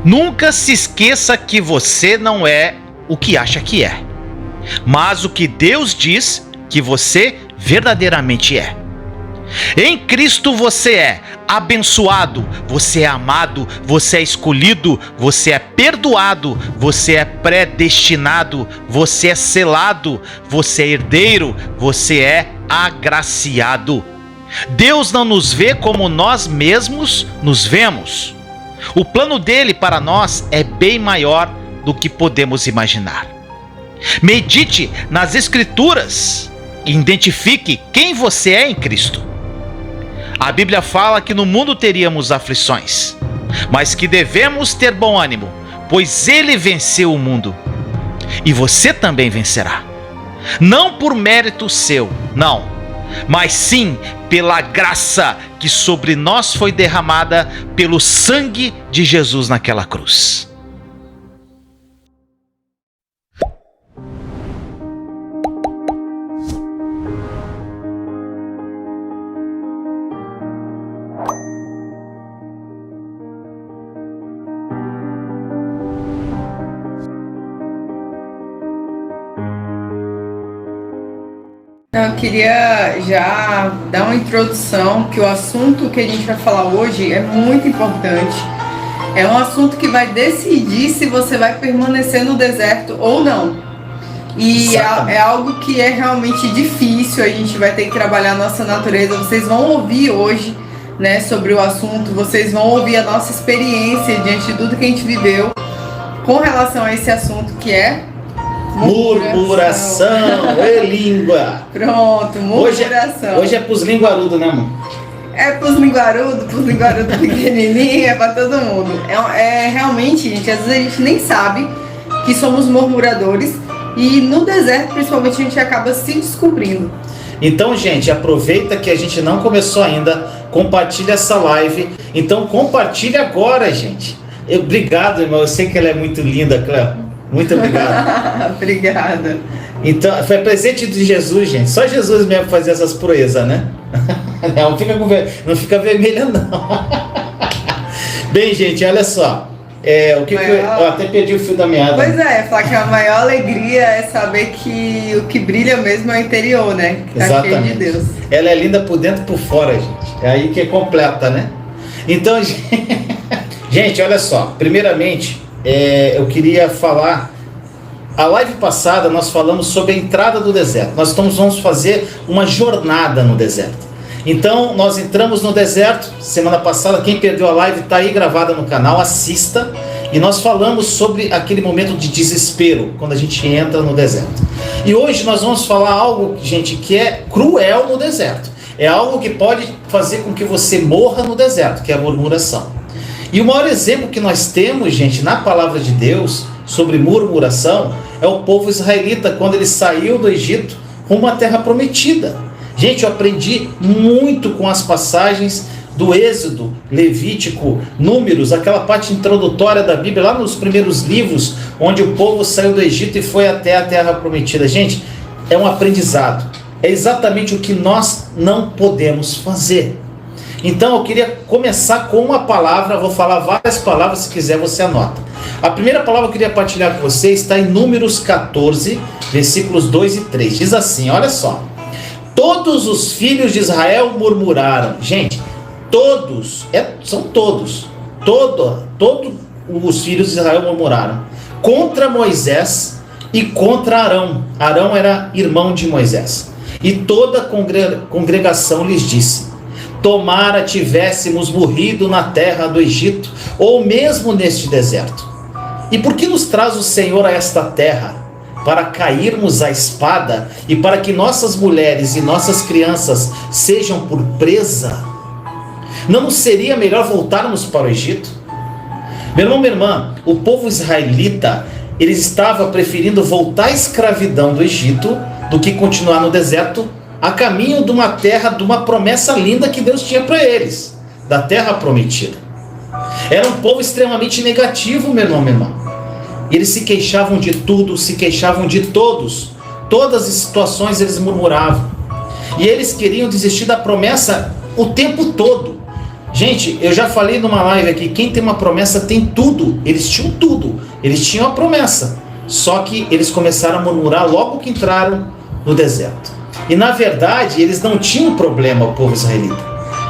Nunca se esqueça que você não é o que acha que é, mas o que Deus diz que você verdadeiramente é. Em Cristo você é abençoado, você é amado, você é escolhido, você é perdoado, você é predestinado, você é selado, você é herdeiro, você é agraciado. Deus não nos vê como nós mesmos nos vemos. O plano dele para nós é bem maior do que podemos imaginar. Medite nas Escrituras e identifique quem você é em Cristo. A Bíblia fala que no mundo teríamos aflições, mas que devemos ter bom ânimo, pois ele venceu o mundo. E você também vencerá. Não por mérito seu, não, mas sim pela graça que sobre nós foi derramada pelo sangue de Jesus naquela cruz. Eu queria já dar uma introdução, que o assunto que a gente vai falar hoje é muito importante. É um assunto que vai decidir se você vai permanecer no deserto ou não. E é algo que é realmente difícil, a gente vai ter que trabalhar a nossa natureza. Vocês vão ouvir hoje, né, sobre o assunto, vocês vão ouvir a nossa experiência diante de tudo que a gente viveu com relação a esse assunto que é murmuração e língua. Pronto, murmuração. Hoje é pros linguarudos, né, amor? É pros linguarudos pequenininhos, é pra todo mundo. Realmente, gente, às vezes a gente nem sabe que somos murmuradores e no deserto, principalmente, a gente acaba se descobrindo. Então, gente, aproveita que a gente não começou ainda, compartilha essa live. Então, compartilha agora, gente. Obrigado, irmão, eu sei que ela é muito linda, Cléo. Muito obrigado. Obrigada. Então, foi presente de Jesus, gente. Só Jesus mesmo fazia essas proezas, né? Não fica vermelha, não. Bem, gente, olha só. Eu até perdi o fio da meada. Pois é, falar que a maior alegria é saber que o que brilha mesmo é o interior, né? Que tá exatamente. cheio de Deus. Ela é linda por dentro e por fora, gente. É aí que é completa, né? Então, gente, olha só. Primeiramente, eu queria falar. A live passada nós falamos sobre a entrada do deserto. Nós vamos fazer uma jornada no deserto. Então nós entramos no deserto semana passada. Quem perdeu a live está aí gravada no canal, assista. E nós falamos sobre aquele momento de desespero quando a gente entra no deserto. E hoje nós vamos falar algo, gente, que é cruel no deserto. É algo que pode fazer com que você morra no deserto, que é a murmuração. E o maior exemplo que nós temos, gente, na palavra de Deus sobre murmuração é o povo israelita quando ele saiu do Egito rumo à terra prometida. Gente, eu aprendi muito com as passagens do Êxodo, Levítico, Números, aquela parte introdutória da Bíblia, lá nos primeiros livros, onde o povo saiu do Egito e foi até a terra prometida. Gente, é um aprendizado. É exatamente o que nós não podemos fazer. Então eu queria começar com uma palavra, vou falar várias palavras, se quiser você anota. A primeira palavra que eu queria partilhar com você está em Números 14, versículos 2 e 3. Diz assim, olha só. Todos os filhos de Israel murmuraram. Gente, são todos os filhos de Israel murmuraram contra Moisés e contra Arão. Arão era irmão de Moisés. E toda a congregação lhes disse: tomara tivéssemos morrido na terra do Egito, ou mesmo neste deserto. E por que nos traz o Senhor a esta terra? Para cairmos à espada e para que nossas mulheres e nossas crianças sejam por presa? Não seria melhor voltarmos para o Egito? Meu irmão, minha irmã, o povo israelita, ele estava preferindo voltar à escravidão do Egito do que continuar no deserto, a caminho de uma terra, de uma promessa linda que Deus tinha para eles, da terra prometida. Era um povo extremamente negativo, meu irmão, minha irmã. Eles se queixavam de tudo, se queixavam de todos. Todas as situações eles murmuravam. E eles queriam desistir da promessa o tempo todo. Gente, eu já falei numa live aqui, quem tem uma promessa tem tudo. Eles tinham tudo. Eles tinham a promessa. Só que eles começaram a murmurar logo que entraram no deserto. E na verdade, eles não tinham problema, o povo israelita.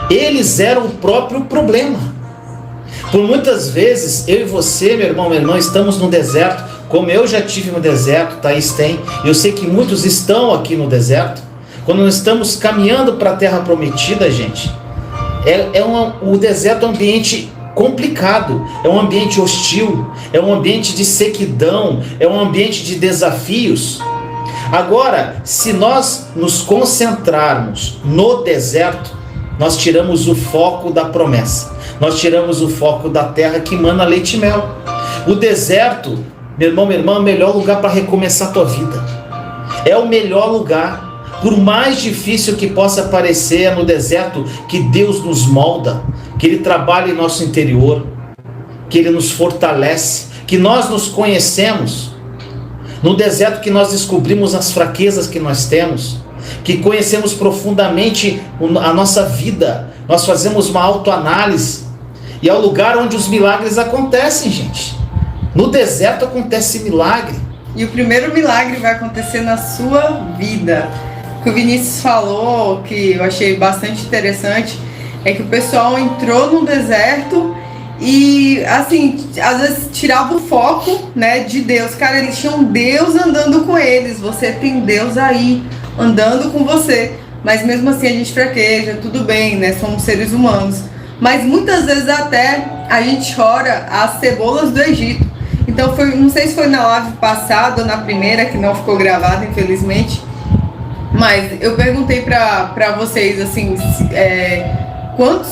Eles eram o próprio problema. Por muitas vezes, eu e você, meu irmão, minha irmã, estamos no deserto, como eu já tive no deserto, Thaís tem, eu sei que muitos estão aqui no deserto. Quando nós estamos caminhando para a terra prometida, gente, o deserto é um ambiente complicado, é um ambiente hostil, é um ambiente de sequidão, é um ambiente de desafios. Agora, se nós nos concentrarmos no deserto, nós tiramos o foco da promessa, nós tiramos o foco da terra que mana leite e mel. O deserto, meu irmão, minha irmã, é o melhor lugar para recomeçar a tua vida, é o melhor lugar. Por mais difícil que possa parecer, é no deserto que Deus nos molda, que Ele trabalha em nosso interior, que Ele nos fortalece, que nós nos conhecemos. No deserto que nós descobrimos as fraquezas que nós temos, que conhecemos profundamente a nossa vida, nós fazemos uma autoanálise, e é o lugar onde os milagres acontecem, gente. No deserto acontece milagre. E o primeiro milagre vai acontecer na sua vida. O que o Vinícius falou, que eu achei bastante interessante, é que o pessoal entrou no deserto e, assim, às vezes tirava o foco, né, de Deus. Cara, eles tinham Deus andando com eles. Você tem Deus aí, andando com você. Mas mesmo assim a gente fraqueja, tudo bem, né, somos seres humanos. Mas muitas vezes até a gente chora as cebolas do Egito. Então, não sei se foi na live passada ou na primeira, que não ficou gravada, infelizmente. Mas eu perguntei pra vocês, assim, quantos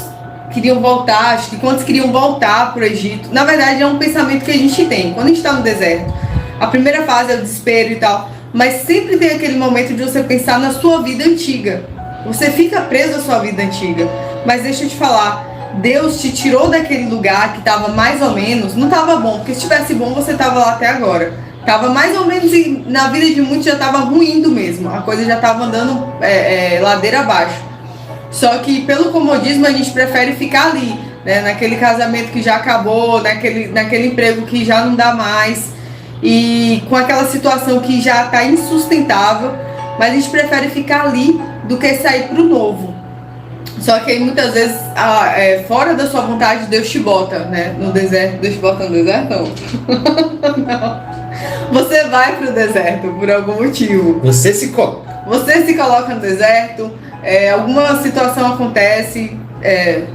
queriam voltar, acho que quantos queriam voltar pro Egito. Na verdade, é um pensamento que a gente tem. Quando a gente tá no deserto, a primeira fase é o desespero e tal, mas sempre tem aquele momento de você pensar na sua vida antiga. Você fica preso à sua vida antiga. Mas deixa eu te falar, Deus te tirou daquele lugar que tava mais ou menos, não tava bom, porque se tivesse bom, você tava lá até agora. Tava mais ou menos, na vida de muitos já tava ruindo mesmo, a coisa já tava andando ladeira abaixo. Só que pelo comodismo a gente prefere ficar ali, né, naquele casamento que já acabou, naquele emprego que já não dá mais, e com aquela situação que já tá insustentável, mas a gente prefere ficar ali do que sair pro novo. Só que aí muitas vezes, fora da sua vontade, Deus te bota, né, no deserto. Deus te bota no deserto? Não. Não. Você vai pro deserto por algum motivo. Você se coloca no deserto, alguma situação acontece,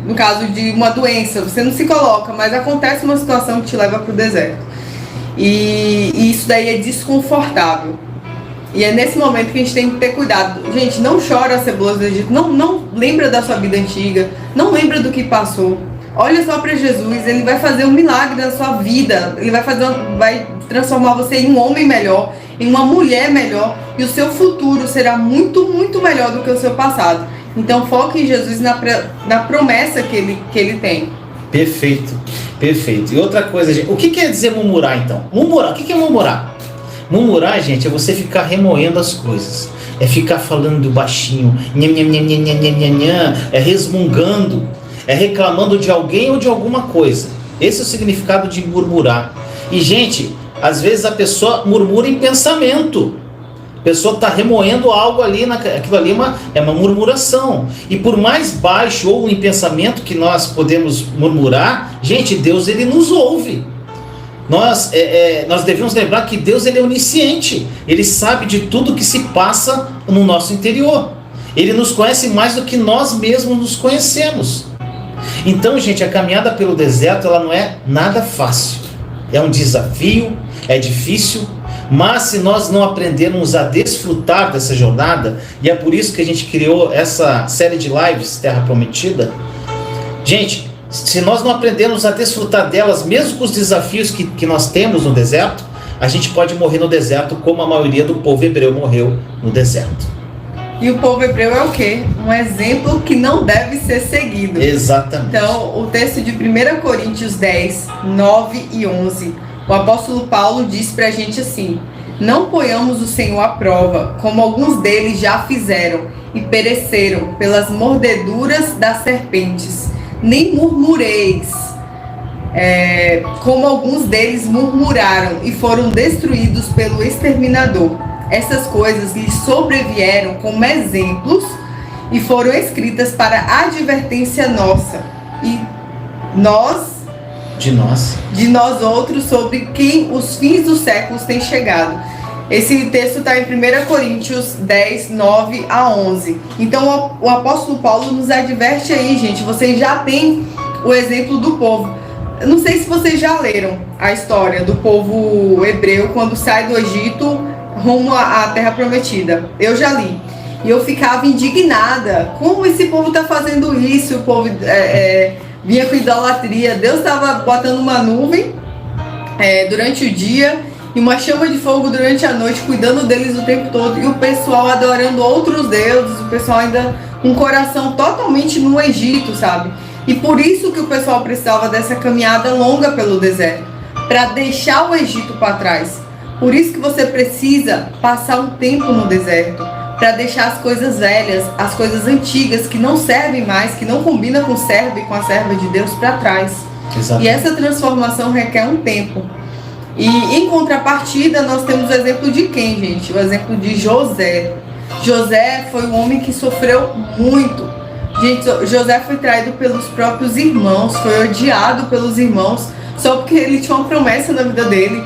no caso de uma doença, você não se coloca, mas acontece uma situação que te leva pro deserto. E isso daí é desconfortável. E é nesse momento que a gente tem que ter cuidado. Gente, não chora as cebolas do Egito, não lembra da sua vida antiga, não lembra do que passou. Olha só para Jesus, Ele vai fazer um milagre na sua vida, Ele vai transformar você em um homem melhor, em uma mulher melhor, e o seu futuro será muito, muito melhor do que o seu passado. Então foque em Jesus, na promessa que ele tem. Perfeito, perfeito. E outra coisa, gente, o que quer dizer murmurar então? Murmurar, o que é murmurar? Murmurar, gente, é você ficar remoendo as coisas, é ficar falando baixinho, resmungando, é reclamando de alguém ou de alguma coisa. Esse é o significado de murmurar. E, gente, às vezes a pessoa murmura em pensamento. A pessoa está remoendo algo ali, aquilo ali é uma murmuração. E por mais baixo ou em pensamento que nós podemos murmurar, gente, Deus, Ele nos ouve. Nós devemos lembrar que Deus, Ele é onisciente. Ele sabe de tudo que se passa no nosso interior. Ele nos conhece mais do que nós mesmos nos conhecemos. Então, gente, a caminhada pelo deserto, ela não é nada fácil. É um desafio, é difícil, mas se nós não aprendermos a desfrutar dessa jornada, e é por isso que a gente criou essa série de lives, Terra Prometida, gente, se nós não aprendermos a desfrutar delas, mesmo com os desafios que nós temos no deserto, a gente pode morrer no deserto como a maioria do povo hebreu morreu no deserto. E o povo hebreu é o quê? Um exemplo que não deve ser seguido. Exatamente. Então, o texto de 1 Coríntios 10, 9 e 11, o apóstolo Paulo diz pra gente assim: não ponhamos o Senhor à prova, como alguns deles já fizeram e pereceram pelas mordeduras das serpentes. nem murmureis, como alguns deles murmuraram e foram destruídos pelo exterminador. Essas coisas lhes sobrevieram como exemplos e foram escritas para advertência nossa e de nós outros, sobre quem os fins dos séculos têm chegado. Esse texto está em 1 Coríntios 10, 9 a 11. Então o apóstolo Paulo nos adverte aí, gente. Vocês já têm o exemplo do povo. Eu não sei se vocês já leram a história do povo hebreu quando sai do Egito rumo à Terra Prometida. Eu já li. E eu ficava indignada. Como esse povo está fazendo isso? O povo vinha com idolatria. Deus estava botando uma nuvem durante o dia e uma chama de fogo durante a noite, cuidando deles o tempo todo. E o pessoal adorando outros deuses. O pessoal ainda com o coração totalmente no Egito, sabe? E por isso que o pessoal precisava dessa caminhada longa pelo deserto, para deixar o Egito para trás. Por isso que você precisa passar um tempo no deserto, para deixar as coisas velhas, as coisas antigas que não servem mais, que não combinam com o servo e com a serva de Deus para trás. Exatamente. E essa transformação requer um tempo. E em contrapartida nós temos o exemplo de quem, gente? O exemplo de José. José foi um homem que sofreu muito. Gente, José foi traído pelos próprios irmãos, foi odiado pelos irmãos, só porque ele tinha uma promessa na vida dele.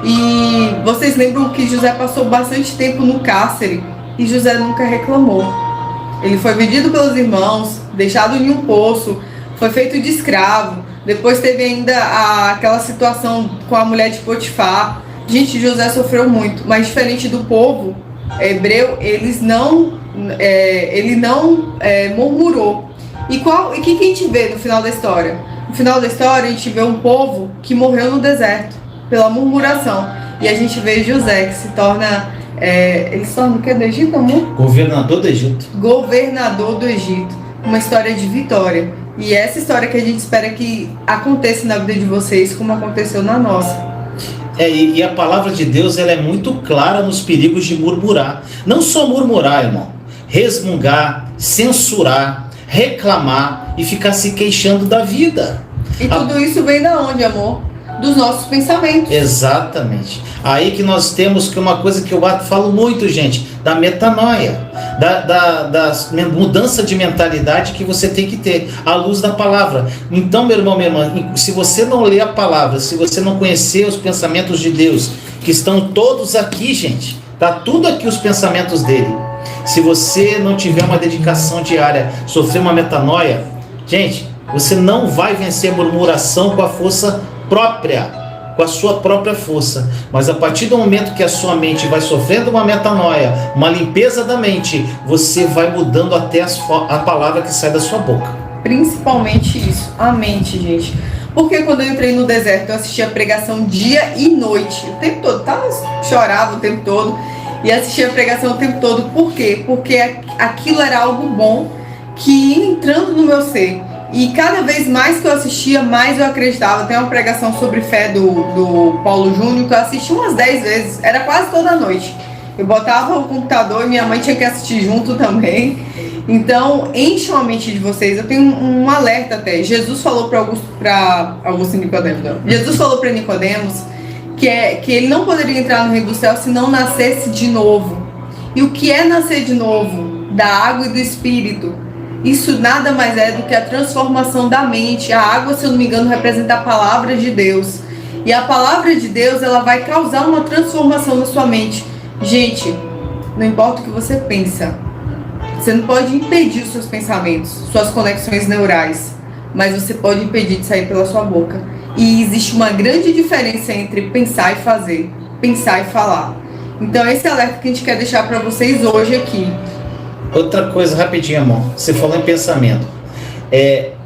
E vocês lembram que José passou bastante tempo no cárcere e José nunca reclamou. Ele foi vendido pelos irmãos, deixado em um poço, foi feito de escravo. Depois teve ainda aquela situação com a mulher de Potifar. Gente, José sofreu muito, mas diferente do povo hebreu, ele não murmurou. E o que a gente vê no final da história? No final da história a gente vê um povo que morreu no deserto pela murmuração. E a gente vê José, que se torna... ele se torna o que do Egito, amor? Governador do Egito. Governador do Egito. Uma história de vitória. E essa história que a gente espera que aconteça na vida de vocês, como aconteceu na nossa. E a palavra de Deus, ela é muito clara nos perigos de murmurar. Não só murmurar, irmão. Resmungar, censurar, reclamar e ficar se queixando da vida. E tudo isso vem da onde, amor? Dos nossos pensamentos. Exatamente. Aí que nós temos que uma coisa que eu falo muito, gente, da metanoia, da mudança de mentalidade que você tem que ter à luz da palavra. Então, meu irmão, minha irmã, se você não ler a palavra, se você não conhecer os pensamentos de Deus, que estão todos aqui, gente, tá tudo aqui os pensamentos dele. Se você não tiver uma dedicação diária, sofrer uma metanoia, gente, você não vai vencer a murmuração com a força própria, com a sua própria força. Mas a partir do momento que a sua mente vai sofrendo uma metanoia, uma limpeza da mente, você vai mudando até a palavra que sai da sua boca. Principalmente isso, a mente, gente. Porque quando eu entrei no deserto, eu assistia a pregação dia e noite, o tempo todo, chorava o tempo todo e assistia a pregação o tempo todo. Por quê? Porque aquilo era algo bom que ia entrando no meu ser. E cada vez mais que eu assistia, mais eu acreditava. Tem uma pregação sobre fé do Paulo Júnior que eu assisti umas 10 vezes, era quase toda noite. Eu botava o computador e minha mãe tinha que assistir junto também. Então, encham a mente de vocês. Eu tenho um alerta até. Jesus falou para Nicodemos. Jesus falou para Nicodemos que ele não poderia entrar no reino do céu se não nascesse de novo. E o que é nascer de novo? Da água e do Espírito. Isso nada mais é do que a transformação da mente. A água, se eu não me engano, representa a palavra de Deus. E a palavra de Deus, ela vai causar uma transformação na sua mente. Gente, não importa o que você pensa. Você não pode impedir os seus pensamentos, suas conexões neurais. Mas você pode impedir de sair pela sua boca. E existe uma grande diferença entre pensar e fazer. Pensar e falar. Então esse é o alerta que a gente quer deixar para vocês hoje aqui. Outra coisa, rapidinho, amor. Você falou em pensamento.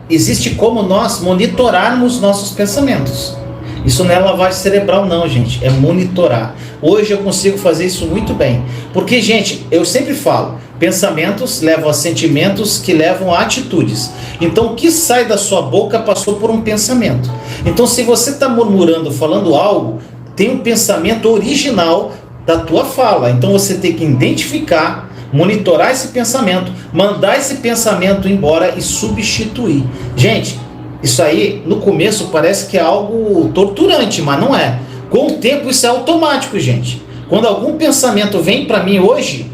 Existe como nós monitorarmos nossos pensamentos. Isso não é lavagem cerebral, não, gente. É monitorar. Hoje eu consigo fazer isso muito bem. Porque, gente, eu sempre falo, pensamentos levam a sentimentos que levam a atitudes. Então, o que sai da sua boca passou por um pensamento. Então, se você está murmurando, falando algo, tem um pensamento original da tua fala. Então, você tem que identificar monitorar esse pensamento, mandar esse pensamento embora e substituir. Gente, isso aí no começo parece que é algo torturante, mas não é. Com o tempo isso é automático, gente. Quando algum pensamento vem para mim hoje,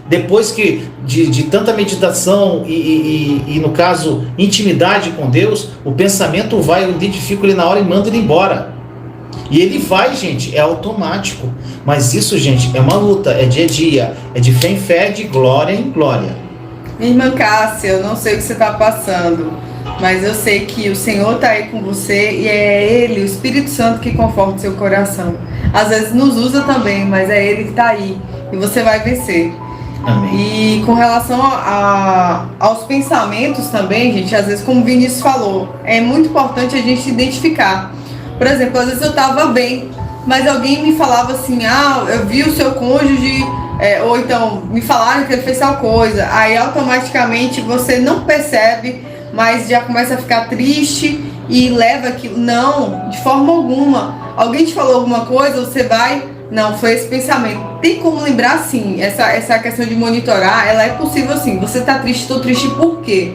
depois que de tanta meditação e no caso intimidade com Deus, o pensamento vai, eu identifico ele na hora e mando ele embora. E ele vai, gente, é automático. Mas isso, gente, é uma luta, é dia a dia, é de fé em fé, de glória em glória. Minha irmã Cássia, eu não sei o que você está passando, mas eu sei que o Senhor está aí com você e é Ele, o Espírito Santo, que conforta o seu coração. Às vezes nos usa também, mas é Ele que está aí e você vai vencer. Amém. E com relação aos pensamentos também, gente, às vezes, como o Vinícius falou, é muito importante a gente identificar. Por exemplo, às vezes eu estava bem, mas alguém me falava assim, eu vi o seu cônjuge, ou então me falaram que ele fez tal coisa, aí automaticamente você não percebe, mas já começa a ficar triste e leva aquilo. Não, de forma alguma. Alguém te falou alguma coisa, você vai, não, foi esse pensamento. Tem como lembrar sim, essa questão de monitorar, ela é possível sim. Você tá triste, estou triste por quê?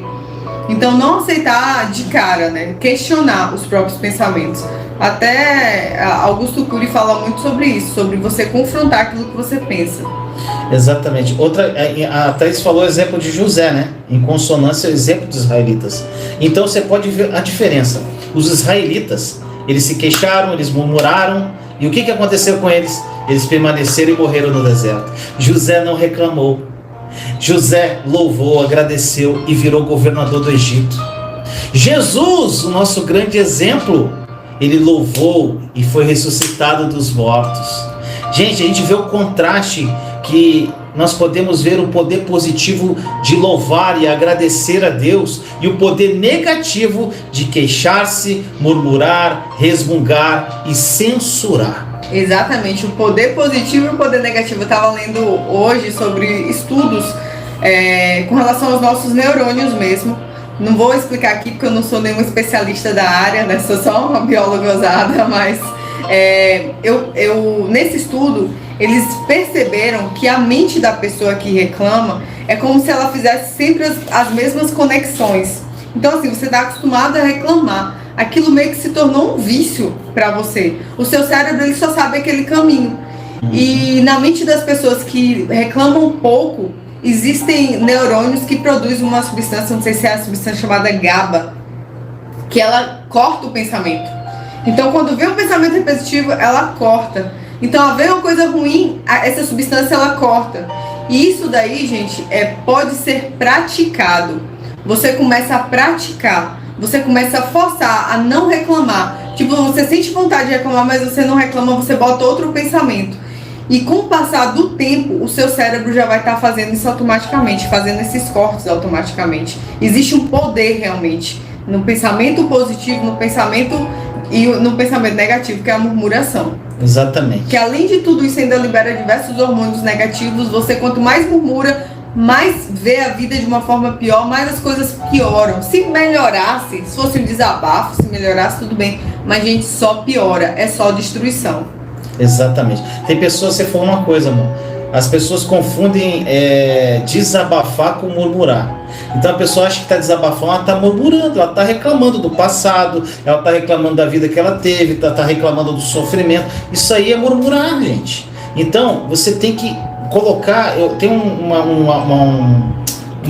Então não aceitar de cara, né? Questionar os próprios pensamentos. Até Augusto Cury fala muito sobre isso, sobre você confrontar aquilo que você pensa. Exatamente. A Thaís falou o exemplo de José, né? Em consonância ao exemplo dos israelitas. Então você pode ver a diferença. Os israelitas, eles se queixaram, eles murmuraram, e o que aconteceu com eles? Eles permaneceram e morreram no deserto. José não reclamou. José louvou, agradeceu e virou governador do Egito. Jesus, o nosso grande exemplo, ele louvou e foi ressuscitado dos mortos. Gente, a gente vê o contraste que nós podemos ver, o poder positivo de louvar e agradecer a Deus e o poder negativo de queixar-se, murmurar, resmungar e censurar. Exatamente, o poder positivo e o poder negativo. Eu estava lendo hoje sobre estudos com relação aos nossos neurônios mesmo. Não vou explicar aqui porque eu não sou nenhum especialista da área, né? Sou só uma bióloga ousada, mas nesse estudo eles perceberam que a mente da pessoa que reclama é como se ela fizesse sempre as mesmas conexões. Então assim, você está acostumado a reclamar, aquilo meio que se tornou um vício para você. O seu cérebro ele só sabe aquele caminho. E na mente das pessoas que reclamam pouco, existem neurônios que produzem uma substância, não sei se é a substância chamada GABA, que ela corta o pensamento. Então quando vem um pensamento repetitivo, ela corta. Então ao ver uma coisa ruim, essa substância ela corta. E isso daí, gente, pode ser praticado. Você começa a praticar. Você começa a forçar a não reclamar. Tipo, você sente vontade de reclamar, mas você não reclama, você bota outro pensamento. E com o passar do tempo, o seu cérebro já vai estar fazendo isso automaticamente, fazendo esses cortes automaticamente. Existe um poder realmente no pensamento positivo, no pensamento e no pensamento negativo, que é a murmuração. Exatamente. Que além de tudo isso ainda libera diversos hormônios negativos. Você quanto mais murmura, mais vê a vida de uma forma pior, mais as coisas pioram. Se melhorasse, se fosse um desabafo, se melhorasse, tudo bem. Mas, gente, só piora, é só destruição. Exatamente. Tem pessoas, você falou uma coisa, amor. As pessoas confundem desabafar com murmurar. Então a pessoa acha que está desabafando, ela está murmurando, ela está reclamando do passado, ela está reclamando da vida que ela teve, ela está reclamando do sofrimento. Isso aí é murmurar, gente. Então você tem que colocar, eu tenho uma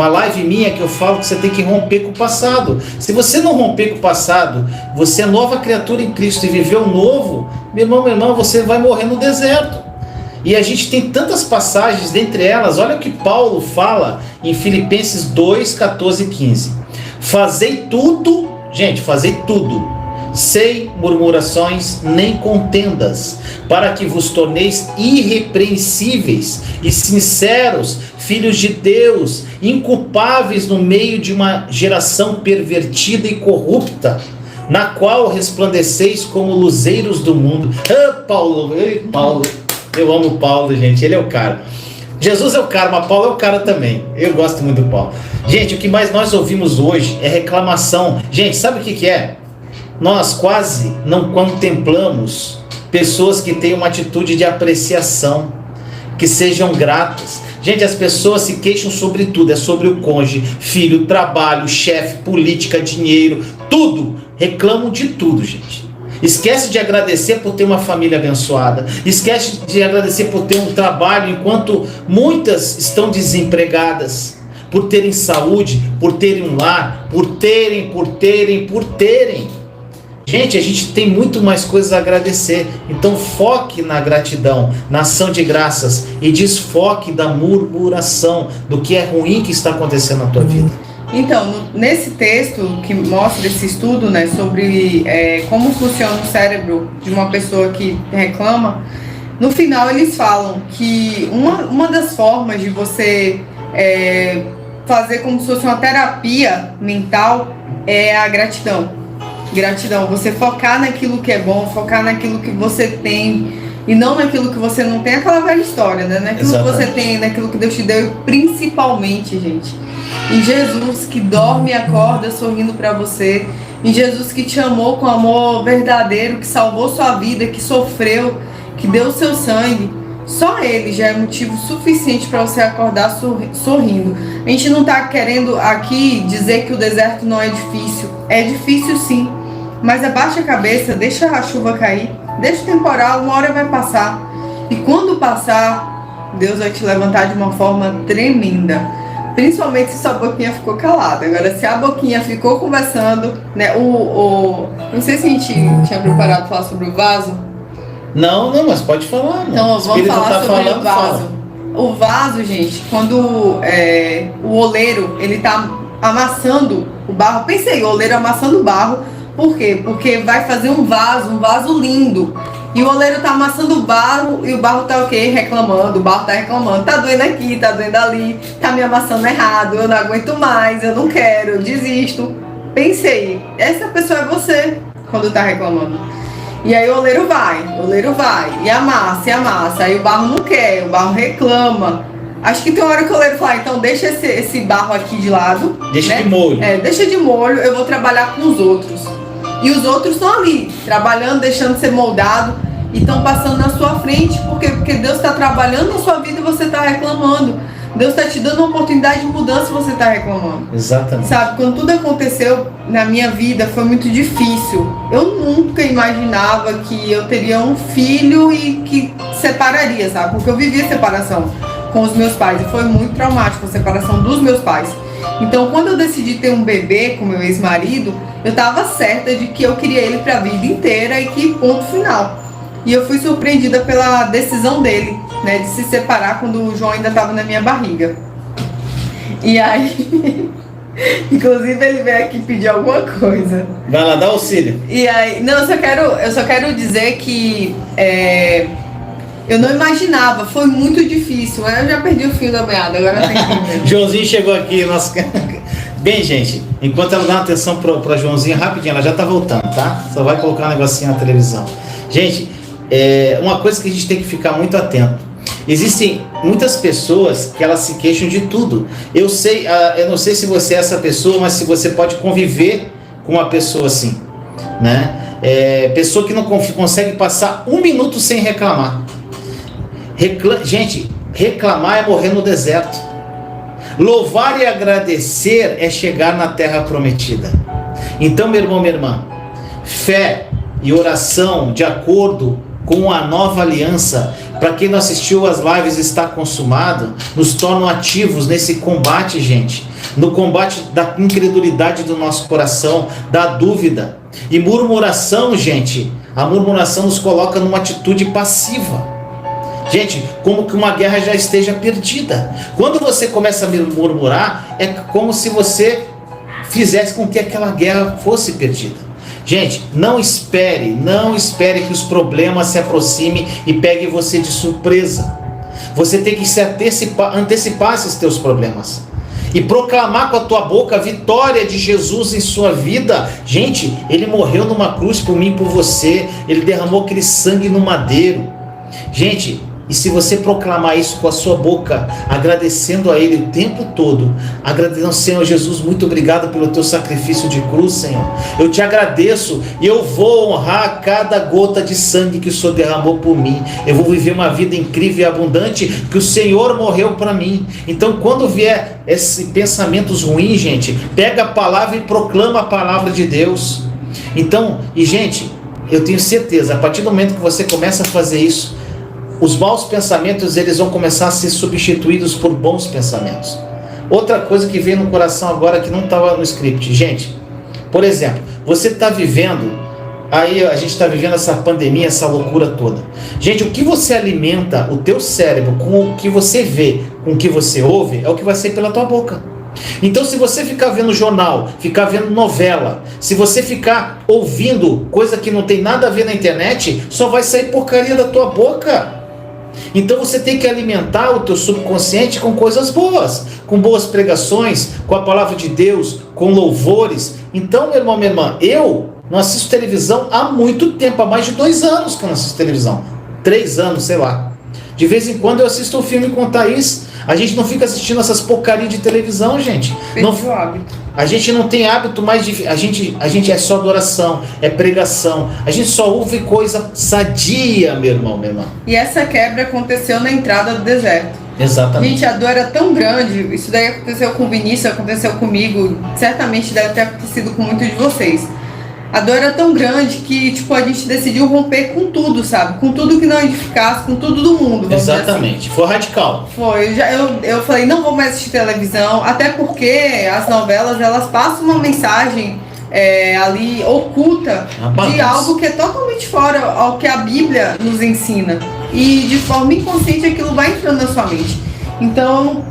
live minha que eu falo que você tem que romper com o passado. Se você não romper com o passado, você é nova criatura em Cristo e viver o novo, meu irmão, minha irmã, você vai morrer no deserto. E a gente tem tantas passagens, dentre elas, olha o que Paulo fala em Filipenses 2, 14 e 15. Fazei tudo, gente, fazei tudo, sem murmurações nem contendas, para que vos torneis irrepreensíveis e sinceros, filhos de Deus, inculpáveis no meio de uma geração pervertida e corrupta, na qual resplandeceis como luzeiros do mundo. Paulo, eu amo Paulo, gente, ele é o cara. Jesus é o cara, mas Paulo é o cara também. Eu gosto muito do Paulo. Gente, o que mais nós ouvimos hoje é reclamação. Gente, sabe o que é? Nós quase não contemplamos pessoas que têm uma atitude de apreciação, que sejam gratas. Gente, as pessoas se queixam sobre tudo, é sobre o cônjuge, filho, trabalho, chefe, política, dinheiro, tudo. Reclamam de tudo, gente. Esquece de agradecer por ter uma família abençoada. Esquece de agradecer por ter um trabalho, enquanto muitas estão desempregadas. Por terem saúde, por terem um lar, por terem. Gente, a gente tem muito mais coisas a agradecer. Então foque na gratidão, na ação de graças, e desfoque da murmuração, do que é ruim que está acontecendo na tua vida. Então, nesse texto que mostra esse estudo, né, sobre como funciona o cérebro de uma pessoa que reclama, no final eles falam que uma das formas de você fazer como se fosse uma terapia mental é a gratidão. Gratidão, você focar naquilo que é bom, focar naquilo que você tem e não naquilo que você não tem, aquela velha história, né? Naquilo que você tem, naquilo que Deus te deu, e principalmente, gente, em Jesus que dorme e acorda sorrindo para você, em Jesus que te amou com amor verdadeiro, que salvou sua vida, que sofreu, que deu seu sangue. Só Ele já é motivo suficiente para você acordar sorrindo. A gente não está querendo aqui dizer que o deserto não é difícil. É difícil sim, mas abaixa a cabeça, deixa a chuva cair, deixa o temporal, uma hora vai passar. E quando passar, Deus vai te levantar de uma forma tremenda. Principalmente se sua boquinha ficou calada. Agora, se a boquinha ficou conversando, né? Não sei se a gente tinha preparado para falar sobre o vaso. Não, mas pode falar. Então, vamos falar sobre o vaso. O vaso, gente, quando o oleiro, ele tá amassando o barro. Pensei, o oleiro amassando o barro. Por quê? Porque vai fazer um vaso lindo. E o oleiro tá amassando o barro e o barro tá o quê? Reclamando, o barro tá reclamando. Tá doendo aqui, tá doendo ali, tá me amassando errado, eu não aguento mais, eu não quero, eu desisto. Pensei, essa pessoa é você quando tá reclamando. E aí o oleiro vai, e amassa, aí o barro não quer, o barro reclama. Acho que tem uma hora que o oleiro fala, então deixa esse barro aqui de lado. Deixa, né? De molho. Deixa de molho, eu vou trabalhar com os outros. E os outros estão ali, trabalhando, deixando de ser moldado, e estão passando na sua frente, porque Deus está trabalhando na sua vida e você está reclamando. Deus está te dando uma oportunidade de mudança e você está reclamando. Exatamente. Sabe, quando tudo aconteceu na minha vida foi muito difícil. Eu nunca imaginava que eu teria um filho e que separaria, sabe? Porque eu vivia separação com os meus pais e foi muito traumático a separação dos meus pais. Então, quando eu decidi ter um bebê com meu ex-marido, eu estava certa de que eu queria ele para a vida inteira e que ponto final. E eu fui surpreendida pela decisão dele, né, de se separar quando o João ainda estava na minha barriga. E aí, inclusive ele veio aqui pedir alguma coisa. Vai lá, dá auxílio. E aí, não, eu só quero dizer que eu não imaginava, foi muito difícil. Eu já perdi o fio da meada, agora tem que... Joãozinho chegou aqui, nosso... Bem, gente, enquanto ela dá uma atenção pra Joãozinho, rapidinho, ela já tá voltando, tá? Só vai colocar um negocinho na televisão. Gente, uma coisa que a gente tem que ficar muito atento. Existem muitas pessoas que elas se queixam de tudo. Eu não sei se você é essa pessoa, mas se você pode conviver com uma pessoa assim, né? Pessoa que não consegue passar um minuto sem reclamar. Gente, reclamar é morrer no deserto. Louvar e agradecer é chegar na terra prometida. Então, meu irmão, minha irmã, fé e oração de acordo com a nova aliança, para quem não assistiu as lives, está consumado, nos tornam ativos nesse combate, gente, no combate da incredulidade do nosso coração, da dúvida. E murmuração, gente, a murmuração nos coloca numa atitude passiva. Gente, como que uma guerra já esteja perdida. Quando você começa a murmurar, é como se você fizesse com que aquela guerra fosse perdida. Gente, não espere que os problemas se aproximem e peguem você de surpresa. Você tem que se antecipar esses teus problemas e proclamar com a tua boca a vitória de Jesus em sua vida. Gente, Ele morreu numa cruz por mim e por você. Ele derramou aquele sangue no madeiro. Gente, E se você proclamar isso com a sua boca, agradecendo a Ele o tempo todo, agradecendo, Senhor Jesus, muito obrigado pelo teu sacrifício de cruz, Senhor. Eu te agradeço e eu vou honrar cada gota de sangue que o Senhor derramou por mim. Eu vou viver uma vida incrível e abundante que o Senhor morreu para mim. Então, quando vier esses pensamentos ruins, gente, pega a palavra e proclama a palavra de Deus. Então, e gente, eu tenho certeza, a partir do momento que você começa a fazer isso, os maus pensamentos, eles vão começar a ser substituídos por bons pensamentos. Outra coisa que veio no coração agora que não estava no script. Gente, por exemplo, você está vivendo, aí a gente está vivendo essa pandemia, essa loucura toda. Gente, o que você alimenta o teu cérebro com o que você vê, com o que você ouve, é o que vai sair pela tua boca. Então, se você ficar vendo jornal, ficar vendo novela, se você ficar ouvindo coisa que não tem nada a ver na internet, só vai sair porcaria da tua boca. Então você tem que alimentar o teu subconsciente com coisas boas, com boas pregações, com a palavra de Deus, com louvores. Então, meu irmão, minha irmã, eu não assisto televisão há muito tempo, há mais de 2 anos que eu não assisto televisão, 3 anos, sei lá. De vez em quando eu assisto um filme com Thaís. A gente não fica assistindo essas porcarias de televisão, gente. Não, hábito. A gente não tem hábito mais de... A gente é só adoração, é pregação. A gente só ouve coisa sadia, meu irmão, minha irmã. E essa quebra aconteceu na entrada do deserto. Exatamente. Gente, a dor era tão grande. Isso daí aconteceu com o Vinícius, aconteceu comigo. Certamente deve ter acontecido com muitos de vocês. A dor era tão grande que, tipo, a gente decidiu romper com tudo, sabe? Com tudo que não edificasse, com tudo do mundo. Exatamente. Assim. Foi radical. Foi. Eu falei, não vou mais assistir televisão, até porque as novelas, elas passam uma mensagem ali oculta de algo que é totalmente fora ao que a Bíblia nos ensina. E de forma inconsciente aquilo vai entrando na sua mente. Então,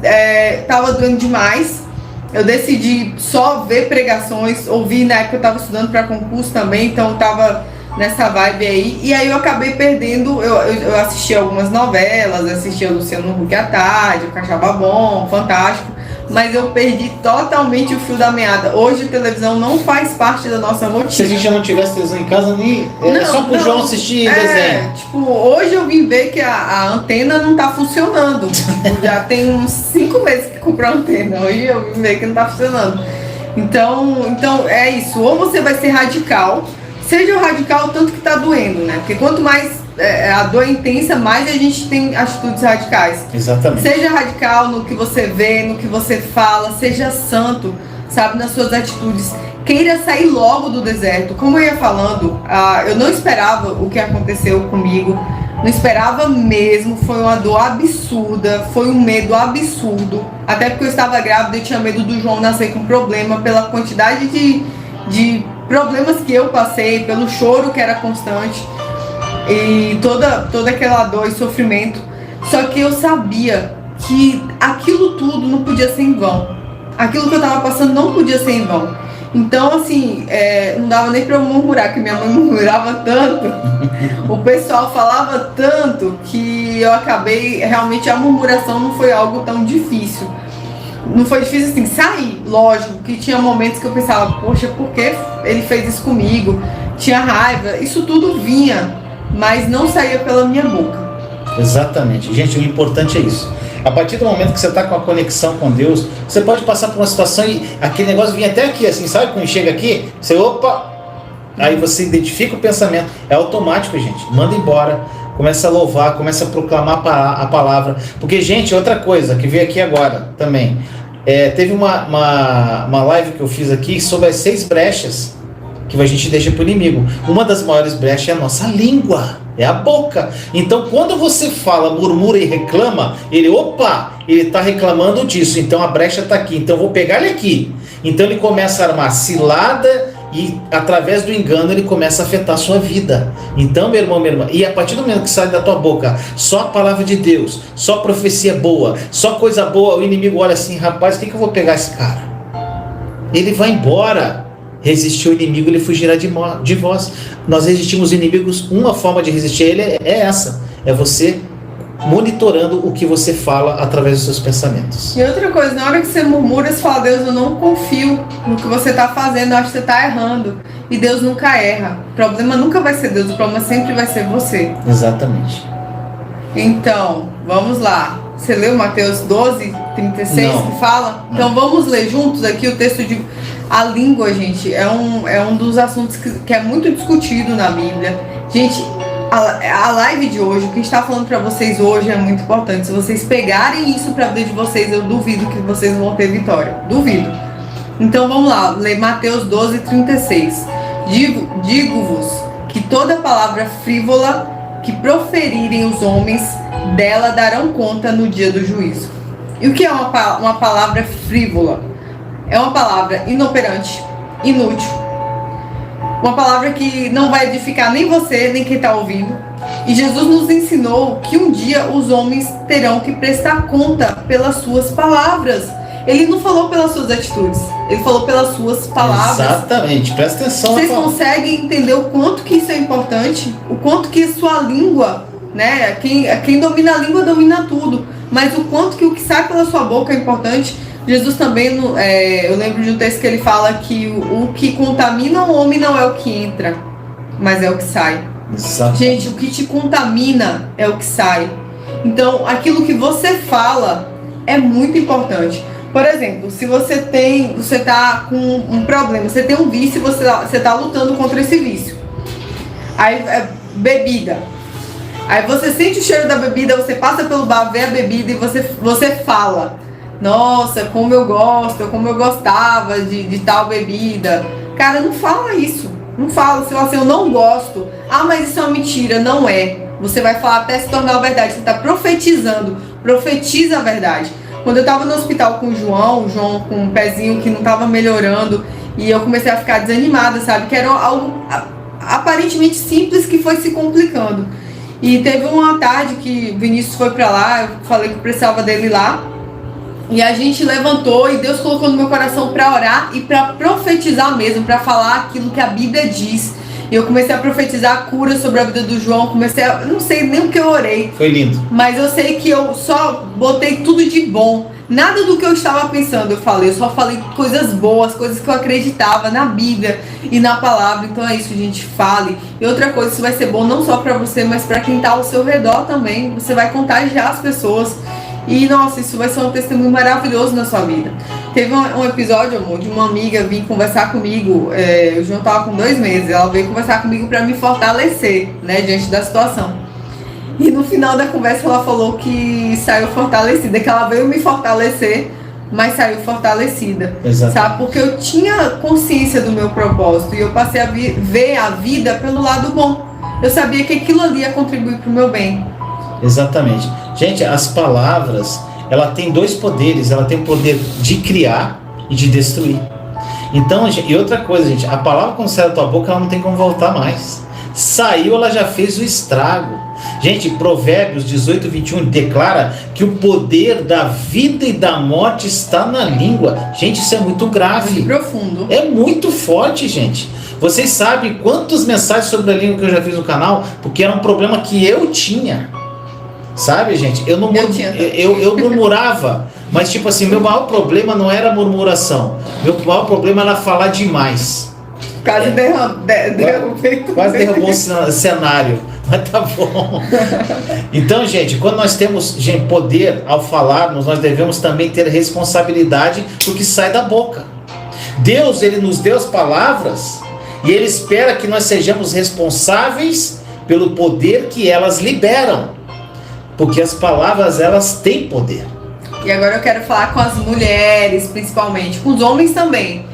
tava doendo demais. Eu decidi só ver pregações, ouvir, na época eu estava estudando para concurso também, então eu estava nessa vibe aí. E aí eu acabei perdendo, eu assisti algumas novelas, assisti a Luciano Huck à tarde, o Cachaba Bom, Fantástico, mas eu perdi totalmente o fio da meada. Hoje a televisão não faz parte da nossa rotina. Se a gente não tivesse televisão em casa, nem é só pro João assistir desenho. Tipo, hoje eu vim ver que a antena não tá funcionando. Tipo, já tem uns 5 meses que comprou a antena. Hoje eu vim ver que não tá funcionando. Então é isso. Ou você vai ser radical, seja o radical tanto que tá doendo, né? Porque quanto mais a dor é intensa, mais a gente tem atitudes radicais. Exatamente. Seja radical no que você vê, no que você fala, seja santo, sabe, nas suas atitudes. Queira sair logo do deserto. Como eu ia falando, eu não esperava o que aconteceu comigo. Não esperava mesmo. Foi uma dor absurda. Foi um medo absurdo. Até porque eu estava grávida e tinha medo do João nascer com problema pela quantidade de problemas que eu passei, pelo choro que era constante. E toda aquela dor e sofrimento. Só que eu sabia que aquilo tudo não podia ser em vão. Aquilo que eu tava passando não podia ser em vão. Então, assim, não dava nem pra eu murmurar, que minha mãe murmurava tanto. O pessoal falava tanto que eu acabei... Realmente a murmuração não foi algo tão difícil. Não foi difícil assim, sair, lógico, que tinha momentos que eu pensava, poxa, por que ele fez isso comigo? Tinha raiva, isso tudo vinha, mas não saía pela minha boca. Exatamente. Gente, o importante é isso. A partir do momento que você está com a conexão com Deus, você pode passar por uma situação e aquele negócio vir até aqui, assim, sabe? Quando chega aqui, você, opa, aí você identifica o pensamento. É automático, gente. Manda embora, começa a louvar, começa a proclamar a palavra. Porque, gente, outra coisa que veio aqui agora também. Teve uma live que eu fiz aqui sobre as 6 brechas que a gente deixa para o inimigo. Uma das maiores brechas é a nossa língua, é a boca. Então, quando você fala, murmura e reclama, ele está reclamando disso, então a brecha está aqui, então eu vou pegar ele aqui. Então ele começa a armar cilada e através do engano ele começa a afetar a sua vida. Então, meu irmão, minha irmã, e a partir do momento que sai da tua boca só a palavra de Deus, só profecia boa, só coisa boa, o inimigo olha assim, rapaz, o que eu vou pegar esse cara? Ele vai embora. Resistir o inimigo, ele fugirá de vós. Nós resistimos inimigos. Uma forma de resistir a ele é essa: é você monitorando o que você fala através dos seus pensamentos. E outra coisa, na hora que você murmura, você fala, Deus, eu não confio no que você está fazendo, eu acho que você está errando. E Deus nunca erra. O problema nunca vai ser Deus, o problema sempre vai ser você. Exatamente. Então, vamos lá. Você leu Mateus 12, 36 Não. que fala? Não. Então vamos ler juntos aqui o texto de... A língua, gente, é um dos assuntos que é muito discutido na Bíblia. Gente, a live de hoje, o que a gente está falando para vocês hoje é muito importante. Se vocês pegarem isso para a vida de vocês, eu duvido que vocês vão ter vitória. Duvido. Então vamos lá, ler Mateus 12, 36. Digo-vos que toda palavra frívola que proferirem os homens, dela darão conta no dia do juízo. E o que é uma palavra frívola? É uma palavra inoperante, inútil. Uma palavra que não vai edificar nem você, nem quem está ouvindo. E Jesus nos ensinou que um dia os homens terão que prestar conta pelas suas palavras. Ele não falou pelas suas atitudes, ele falou pelas suas palavras. Exatamente, presta atenção. Vocês conseguem entender o quanto que isso é importante? O quanto que a sua língua, né? Quem domina a língua domina tudo. Mas o quanto que o que sai pela sua boca é importante. Jesus também, eu lembro de um texto que ele fala que o que contamina o homem não é o que entra, mas é o que sai. Exatamente. Gente, o que te contamina é o que sai. Então, aquilo que você fala é muito importante. Por exemplo, se você tá com um problema, você tem um vício e você tá lutando contra esse vício. Aí, bebida. Aí você sente o cheiro da bebida, você passa pelo bar, vê a bebida e você fala: nossa, como eu gosto, como eu gostava de tal bebida. Cara, não fala isso. Não fala. Você fala assim: eu não gosto. Ah, mas isso é uma mentira. Não é. Você vai falar até se tornar a verdade. Você está profetizando. Profetiza a verdade. Quando eu estava no hospital com o João com um pezinho que não estava melhorando, e eu comecei a ficar desanimada, sabe? Que era algo aparentemente simples que foi se complicando. E teve uma tarde que o Vinícius foi para lá, eu falei que precisava dele lá. E a gente levantou e Deus colocou no meu coração para orar e para profetizar mesmo, para falar aquilo que a Bíblia diz. E eu comecei a profetizar a cura sobre a vida do João, não sei nem o que eu orei. Foi lindo. Mas eu sei que eu só botei tudo de bom. Nada do que eu estava pensando eu falei. Eu só falei coisas boas, coisas que eu acreditava na Bíblia e na palavra. Então é isso, gente, fale. E outra coisa, isso vai ser bom não só para você, mas para quem está ao seu redor também. Você vai contagiar as pessoas. E, nossa, isso vai ser um testemunho maravilhoso na sua vida. Teve um episódio, amor, de uma amiga vir conversar comigo. O João estava com 2 meses. Ela veio conversar comigo para me fortalecer, né, diante da situação. E no final da conversa ela falou que saiu fortalecida, que ela veio me fortalecer, mas saiu fortalecida. Exato. Sabe? Porque eu tinha consciência do meu propósito e eu passei a ver a vida pelo lado bom. Eu sabia que aquilo ali ia contribuir para o meu bem. Exatamente. Gente, as palavras, ela tem 2 poderes. Ela tem o poder de criar e de destruir. Então, e outra coisa, gente, a palavra quando sai da tua boca, ela não tem como voltar mais. Saiu, ela já fez o estrago. Gente, Provérbios 18, 21 declara que o poder da vida e da morte está na língua. Gente, isso é muito grave. Muito profundo. É muito forte, gente. Vocês sabem quantas mensagens sobre a língua que eu já fiz no canal? Porque era um problema que eu tinha. Sabe, gente? Eu murmurava, mas tipo assim, meu maior problema não era a murmuração. Meu maior problema era falar demais. Quase derrubou o cenário, mas tá bom. Então, gente, quando nós temos poder ao falarmos, nós devemos também ter responsabilidade do que sai da boca. Deus, Ele nos deu as palavras e Ele espera que nós sejamos responsáveis pelo poder que elas liberam. Porque as palavras, elas têm poder. E agora eu quero falar com as mulheres, principalmente, com os homens também.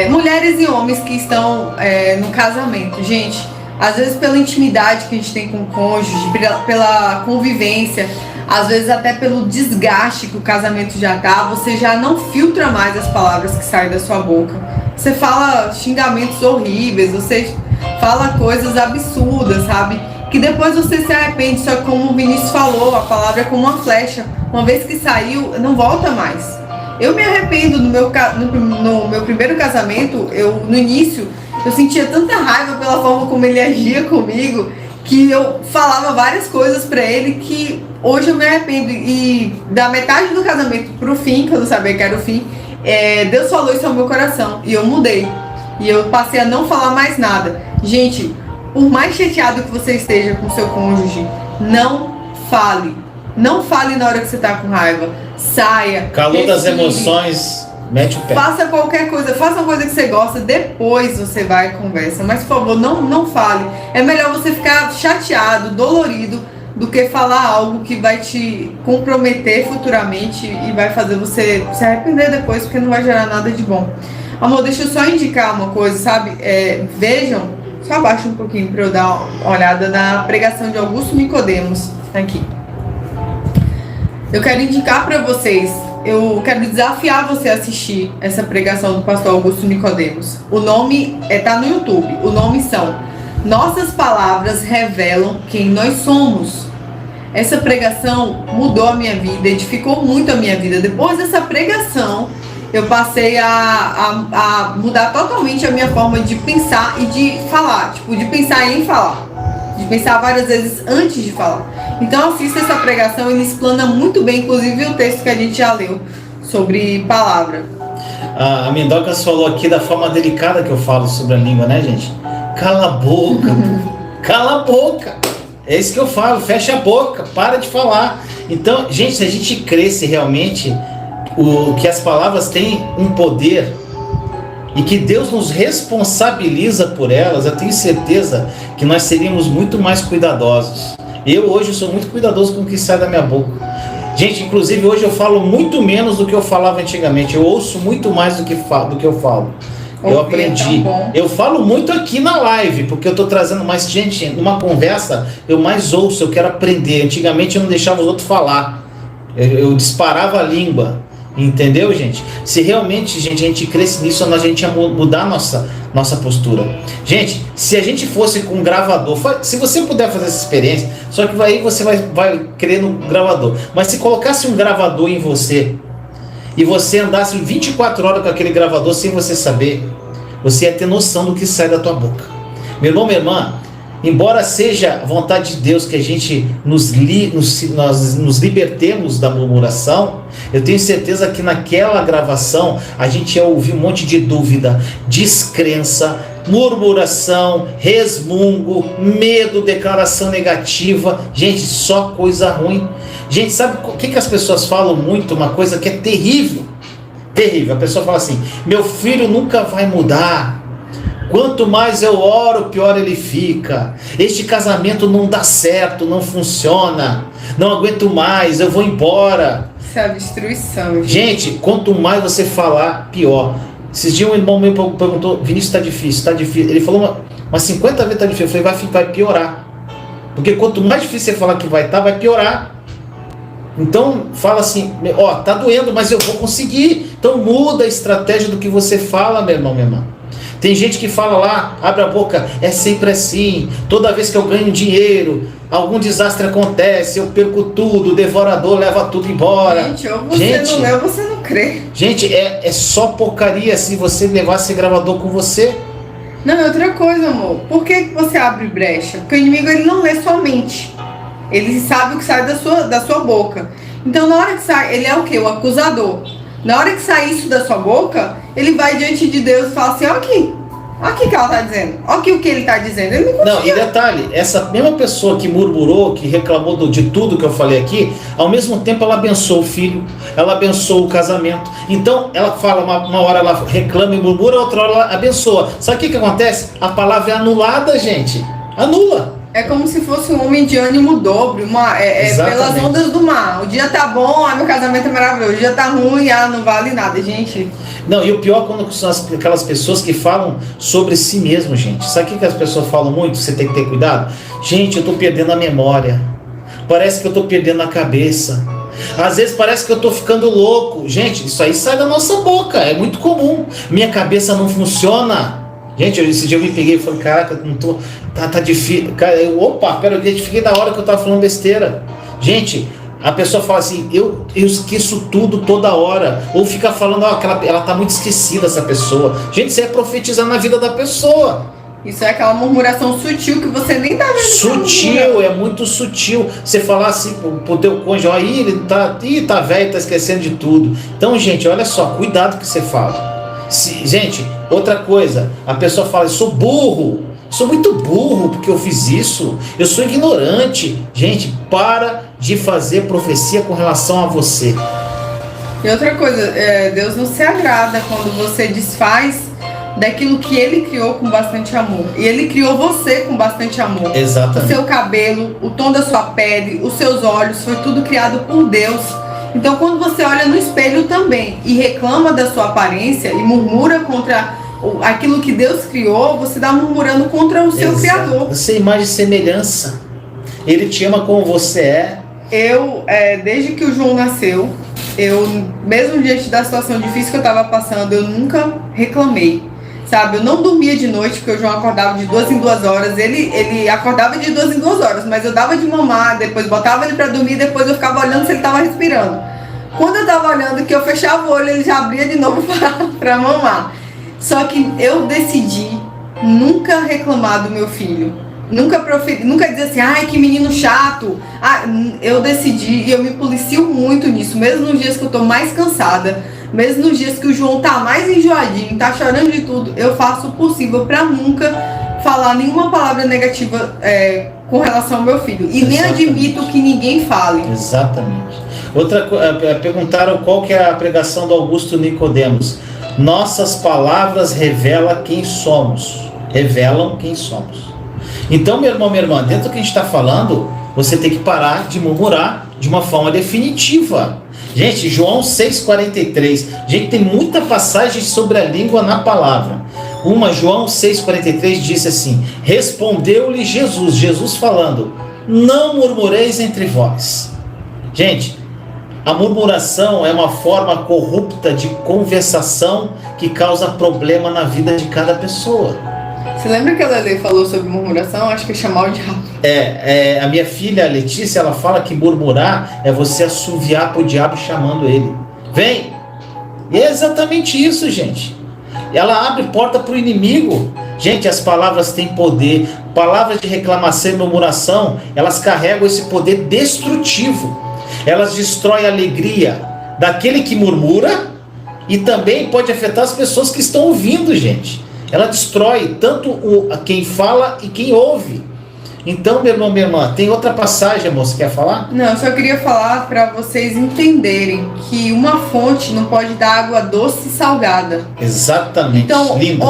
Mulheres e homens que estão no casamento. Gente, às vezes pela intimidade que a gente tem com o cônjuge, pela convivência, às vezes até pelo desgaste que o casamento já tá, você já não filtra mais as palavras que saem da sua boca. Você fala xingamentos horríveis, você fala coisas absurdas, sabe? Que depois você se arrepende, só que como o Vinícius falou, a palavra é como uma flecha. Uma vez que saiu, não volta mais. Eu me arrependo no meu primeiro casamento, no início, eu sentia tanta raiva pela forma como ele agia comigo, que eu falava várias coisas pra ele que hoje eu me arrependo. E da metade do casamento pro fim, que eu não sabia que era o fim, Deus falou isso ao meu coração e eu mudei. E eu passei a não falar mais nada. Gente, por mais chateado que você esteja com seu cônjuge, não fale. Não fale na hora que você está com raiva. Saia. Calor das respire. emoções, mete o pé. Faça qualquer coisa, faça uma coisa que você gosta, depois você vai e conversa. Mas, por favor, não fale. É melhor você ficar chateado, dolorido, do que falar algo que vai te comprometer futuramente e vai fazer você se arrepender depois, porque não vai gerar nada de bom. Amor, deixa eu só indicar uma coisa, sabe? Vejam, só abaixa um pouquinho para eu dar uma olhada na pregação de Augusto Nicodemos aqui. Eu quero indicar para vocês, eu quero desafiar você a assistir essa pregação do pastor Augusto Nicodemos. O nome tá no YouTube. O nome são Nossas Palavras Revelam Quem Nós Somos. Essa pregação mudou a minha vida, edificou muito a minha vida. Depois dessa pregação, eu passei a mudar totalmente a minha forma de pensar e de falar. Tipo, de pensar em falar. De pensar várias vezes antes de falar. Então assista essa pregação, ele explana muito bem, inclusive o texto que a gente já leu sobre palavra. A Mindocas falou aqui da forma delicada que eu falo sobre a língua, né, gente? Cala a boca, cala a boca. É isso que eu falo, fecha a boca, para de falar. Então, gente, se a gente cresce realmente, que as palavras têm um poder e que Deus nos responsabiliza por elas, eu tenho certeza que nós seríamos muito mais cuidadosos. Eu hoje sou muito cuidadoso com o que sai da minha boca. Gente, inclusive hoje eu falo muito menos do que eu falava antigamente. Eu ouço muito mais do que eu falo. Eu aprendi. Eu falo muito aqui na live, porque eu estou trazendo mais gente. Numa conversa, eu mais ouço, eu quero aprender. Antigamente eu não deixava os outros falar. Eu disparava a língua. Entendeu, gente? Se realmente, gente, a gente cresce nisso, a gente ia mudar a nossa postura. Gente, se a gente fosse com um gravador, se você puder fazer essa experiência, só que aí você vai crer no gravador. Mas se colocasse um gravador em você e você andasse 24 horas com aquele gravador sem você saber, você ia ter noção do que sai da tua boca. Meu irmão, minha irmã, embora seja a vontade de Deus que a gente nós nos libertemos da murmuração, eu tenho certeza que naquela gravação a gente ia ouvir um monte de dúvida, descrença, murmuração, resmungo, medo, declaração negativa. Gente, só coisa ruim. Gente, sabe o que as pessoas falam muito? Uma coisa que é terrível. Terrível. A pessoa fala assim: meu filho nunca vai mudar. Quanto mais eu oro, pior ele fica. Este casamento não dá certo, não funciona. Não aguento mais, eu vou embora. Isso é a destruição. Gente, quanto mais você falar, pior. Esses dias um irmão meu perguntou: Vinícius, está difícil. Ele falou umas 50 vezes está difícil. Eu falei: vai piorar. Porque quanto mais difícil você falar que vai piorar. Então fala assim: tá doendo, mas eu vou conseguir. Então muda a estratégia do que você fala, meu irmão, minha irmã. Tem gente que fala lá, abre a boca, é sempre assim, toda vez que eu ganho dinheiro, algum desastre acontece, eu perco tudo, o devorador leva tudo embora. Gente, ou você não leva, você não crê. Gente, é só porcaria se você levar esse gravador com você. Não, é outra coisa, amor. Por que você abre brecha? Porque o inimigo, ele não lê sua mente. Ele sabe o que sai da sua boca. Então, na hora que sai, ele é o quê? O acusador. Na hora que sai isso da sua boca, ele vai diante de Deus e fala assim: ó aqui o que ela está dizendo, ó aqui o que ele está dizendo. Ele não, e detalhe, essa mesma pessoa que murmurou, que reclamou de tudo que eu falei aqui, ao mesmo tempo ela abençoa o filho, ela abençoa o casamento. Então ela fala, uma hora ela reclama e murmura, outra hora ela abençoa. Sabe o que acontece? A palavra é anulada, gente. Anula. É como se fosse um homem de ânimo dobro, pelas ondas do mar. O dia tá bom, meu casamento é maravilhoso. O dia tá ruim, não vale nada, gente. Não, e o pior quando são aquelas pessoas que falam sobre si mesmo, gente. Sabe o que as pessoas falam muito? Você tem que ter cuidado. Gente, eu tô perdendo a memória. Parece que eu tô perdendo a cabeça. Às vezes parece que eu tô ficando louco. Gente, isso aí sai da nossa boca, é muito comum. Minha cabeça não funciona. Gente, esse dia eu me peguei e falei: caraca, não tô, tá difícil. Cara, eu identifiquei da hora que eu tava falando besteira. Gente, a pessoa fala assim: eu esqueço tudo toda hora. Ou fica falando: ela tá muito esquecida, essa pessoa. Gente, isso é profetizar na vida da pessoa. Isso é aquela murmuração sutil que você nem tá vendo. Sutil, é muito sutil. Você falar assim pro teu cônjuge: ó, ele tá velho, tá esquecendo de tudo. Então, gente, olha só, cuidado que você fala. Gente, outra coisa, a pessoa fala: eu sou burro, sou muito burro porque eu fiz isso, eu sou ignorante. Gente, para de fazer profecia com relação a você. E outra coisa, Deus não se agrada quando você desfaz daquilo que Ele criou com bastante amor. E Ele criou você com bastante amor. Exatamente. O seu cabelo, o tom da sua pele, os seus olhos, foi tudo criado por Deus. Então quando você olha no espelho também e reclama da sua aparência e murmura contra aquilo que Deus criou, você está murmurando contra o seu Criador. Você é imagem e semelhança. Ele te ama como você é. Desde que o João nasceu, mesmo diante da situação difícil que eu estava passando, eu nunca reclamei, sabe? Eu não dormia de noite, porque o João acordava de 2 em 2 horas. Ele acordava de 2 em 2 horas, mas eu dava de mamar, depois botava ele para dormir, depois eu ficava olhando se ele estava respirando. Quando eu estava olhando que eu fechava o olho, ele já abria de novo para mamar. Só que eu decidi nunca reclamar do meu filho. Nunca dizer assim, ai, que menino chato. Eu decidi e eu me policio muito nisso, mesmo nos dias que eu tô mais cansada, mesmo nos dias que o João tá mais enjoadinho, tá chorando de tudo, eu faço o possível pra nunca falar nenhuma palavra negativa com relação ao meu filho. E nem admito que ninguém fale. Exatamente. Perguntaram qual que é a pregação do Augusto Nicodemos. Nossas palavras revelam quem somos. Então, meu irmão, minha irmã, dentro do que a gente está falando, você tem que parar de murmurar de uma forma definitiva. Gente, João 6,43. Gente, tem muita passagem sobre a língua na palavra. João 6,43 disse assim: respondeu-lhe Jesus falando, não murmureis entre vós. Gente, a murmuração é uma forma corrupta de conversação que causa problema na vida de cada pessoa. Você lembra que a Lele falou sobre murmuração? Acho que é chamar o diabo. A minha filha Letícia, ela fala que murmurar é você assoviar pro diabo chamando ele. Vem! E é exatamente isso, gente. Ela abre porta pro inimigo. Gente, as palavras têm poder. Palavras de reclamação e murmuração, elas carregam esse poder destrutivo. Elas destroem a alegria daquele que murmura e também pode afetar as pessoas que estão ouvindo, gente. Ela destrói tanto quem fala e quem ouve. Então, meu irmão, minha irmã, tem outra passagem, amor, você quer falar? Não, eu só queria falar para vocês entenderem que uma fonte não pode dar água doce e salgada. Exatamente. Então, lindo.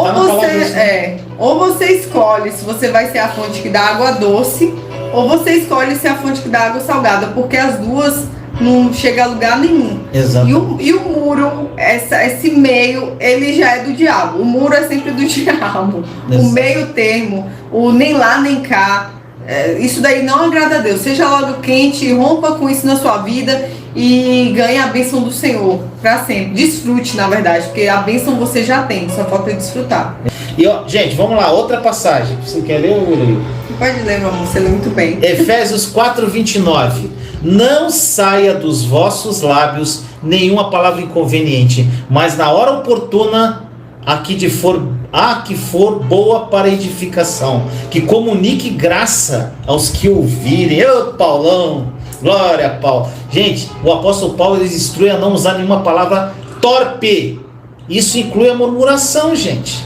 Ou você escolhe se você vai ser a fonte que dá água doce, ou você escolhe ser a fonte que dá água salgada, porque as duas não chega a lugar nenhum. Exato. E o muro, esse meio, ele já é do diabo. O muro é sempre do diabo. Exato. O meio termo, o nem lá nem cá, isso daí não agrada a Deus. Seja logo quente, rompa com isso na sua vida e ganhe a bênção do Senhor para sempre. Desfrute, na verdade, porque a bênção você já tem, só falta desfrutar. E gente, vamos lá, outra passagem. Você quer ler ou eu leio? Pode ler, meu amor, você lê muito bem. Efésios 4:29. Não saia dos vossos lábios nenhuma palavra inconveniente, mas na hora oportuna a que for boa para edificação, que comunique graça aos que ouvirem. Ô Paulão, glória a Paulo. Gente, o apóstolo Paulo ele instrui a não usar nenhuma palavra torpe. Isso inclui a murmuração, gente.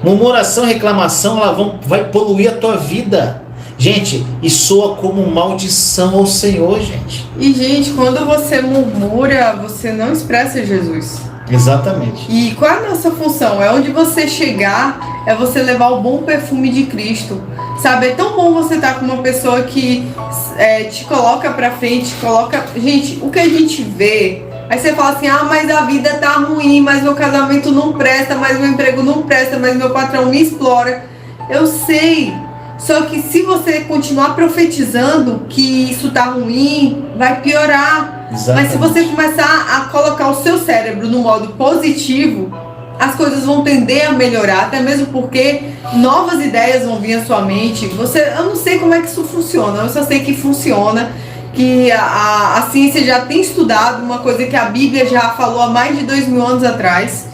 Murmuração, reclamação, vai poluir a tua vida. Gente, e soa como maldição ao Senhor, gente. E, gente, quando você murmura, você não expressa Jesus. Exatamente. E qual é a nossa função? É onde você chegar, é você levar o bom perfume de Cristo. Sabe, é tão bom você estar com uma pessoa que te coloca pra frente, Gente, o que a gente vê... Aí você fala assim, mas a vida tá ruim, mas meu casamento não presta, mas meu emprego não presta, mas meu patrão me explora. Eu sei, só que se você continuar profetizando que isso tá ruim, vai piorar. Exatamente. Mas se você começar a colocar o seu cérebro no modo positivo, as coisas vão tender a melhorar, até mesmo porque novas ideias vão vir à sua mente. Eu não sei como é que isso funciona, eu só sei que funciona. Que a ciência já tem estudado, uma coisa que a Bíblia já falou há mais de 2000 anos atrás,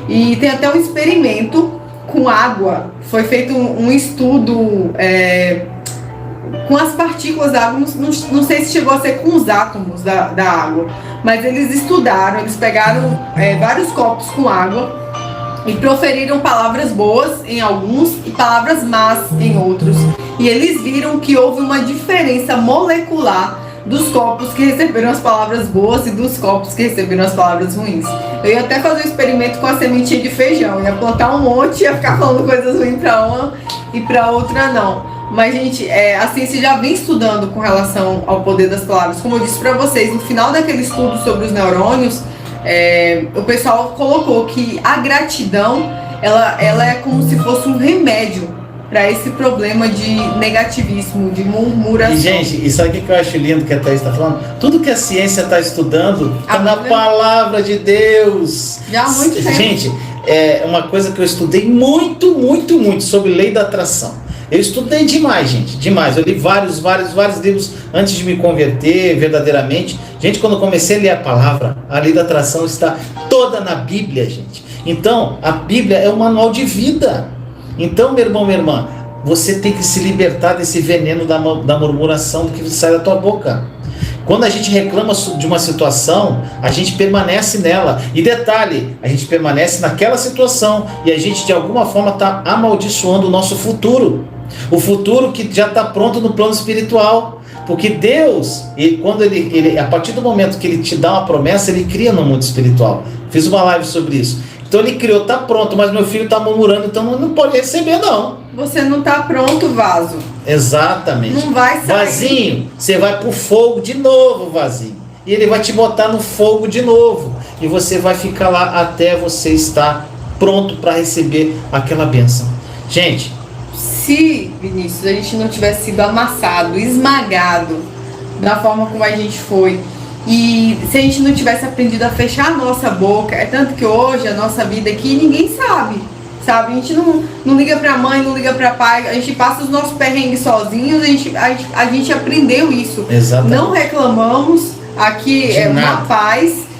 e tem até um experimento com água. Foi feito um estudo com as partículas da água, não sei se chegou a ser com os átomos da água, mas eles estudaram, eles pegaram vários copos com água e proferiram palavras boas em alguns e palavras más em outros, e eles viram que houve uma diferença molecular dos corpos que receberam as palavras boas e dos corpos que receberam as palavras ruins. Eu ia até fazer um experimento com a sementinha de feijão, ia plantar um monte e ia ficar falando coisas ruins para uma e para outra não. Mas, gente, a ciência já vem estudando com relação ao poder das palavras. Como eu disse para vocês, no final daquele estudo sobre os neurônios, o pessoal colocou que a gratidão, ela é como se fosse um remédio para esse problema de negativismo, de murmuração. E, gente, e sabe o que eu acho lindo que a Thaís está falando? Tudo que a ciência está estudando está na palavra de Deus. Já há muito tempo. Gente, é uma coisa que eu estudei muito sobre lei da atração. Eu estudei demais, gente, demais. Eu li vários livros antes de me converter verdadeiramente. Gente, quando eu comecei a ler a palavra, a lei da atração está toda na Bíblia, gente. Então, a Bíblia é um manual de vida. Então, meu irmão, minha irmã, você tem que se libertar desse veneno da murmuração do que sai da tua boca. Quando a gente reclama de uma situação, a gente permanece nela. E detalhe, a gente permanece naquela situação e a gente de alguma forma está amaldiçoando o nosso futuro. O futuro que já está pronto no plano espiritual. Porque Deus, quando ele, a partir do momento que Ele te dá uma promessa, Ele cria no mundo espiritual. Fiz uma live sobre isso. Então Ele criou, está pronto, mas meu filho está murmurando, então não pode receber não. Você não está pronto, vaso. Exatamente. Não vai sair. Vasinho, você vai pro fogo de novo, vasinho. E Ele vai te botar no fogo de novo. E você vai ficar lá até você estar pronto para receber aquela bênção. Gente, se, Vinícius, a gente não tivesse sido amassado, esmagado da forma como a gente foi, e se a gente não tivesse aprendido a fechar a nossa boca, é tanto que hoje a nossa vida aqui ninguém sabe? A gente não liga pra mãe, não liga pra pai, a gente passa os nossos perrengues sozinhos, a gente aprendeu isso. Exatamente. Não reclamamos, aqui é uma paz.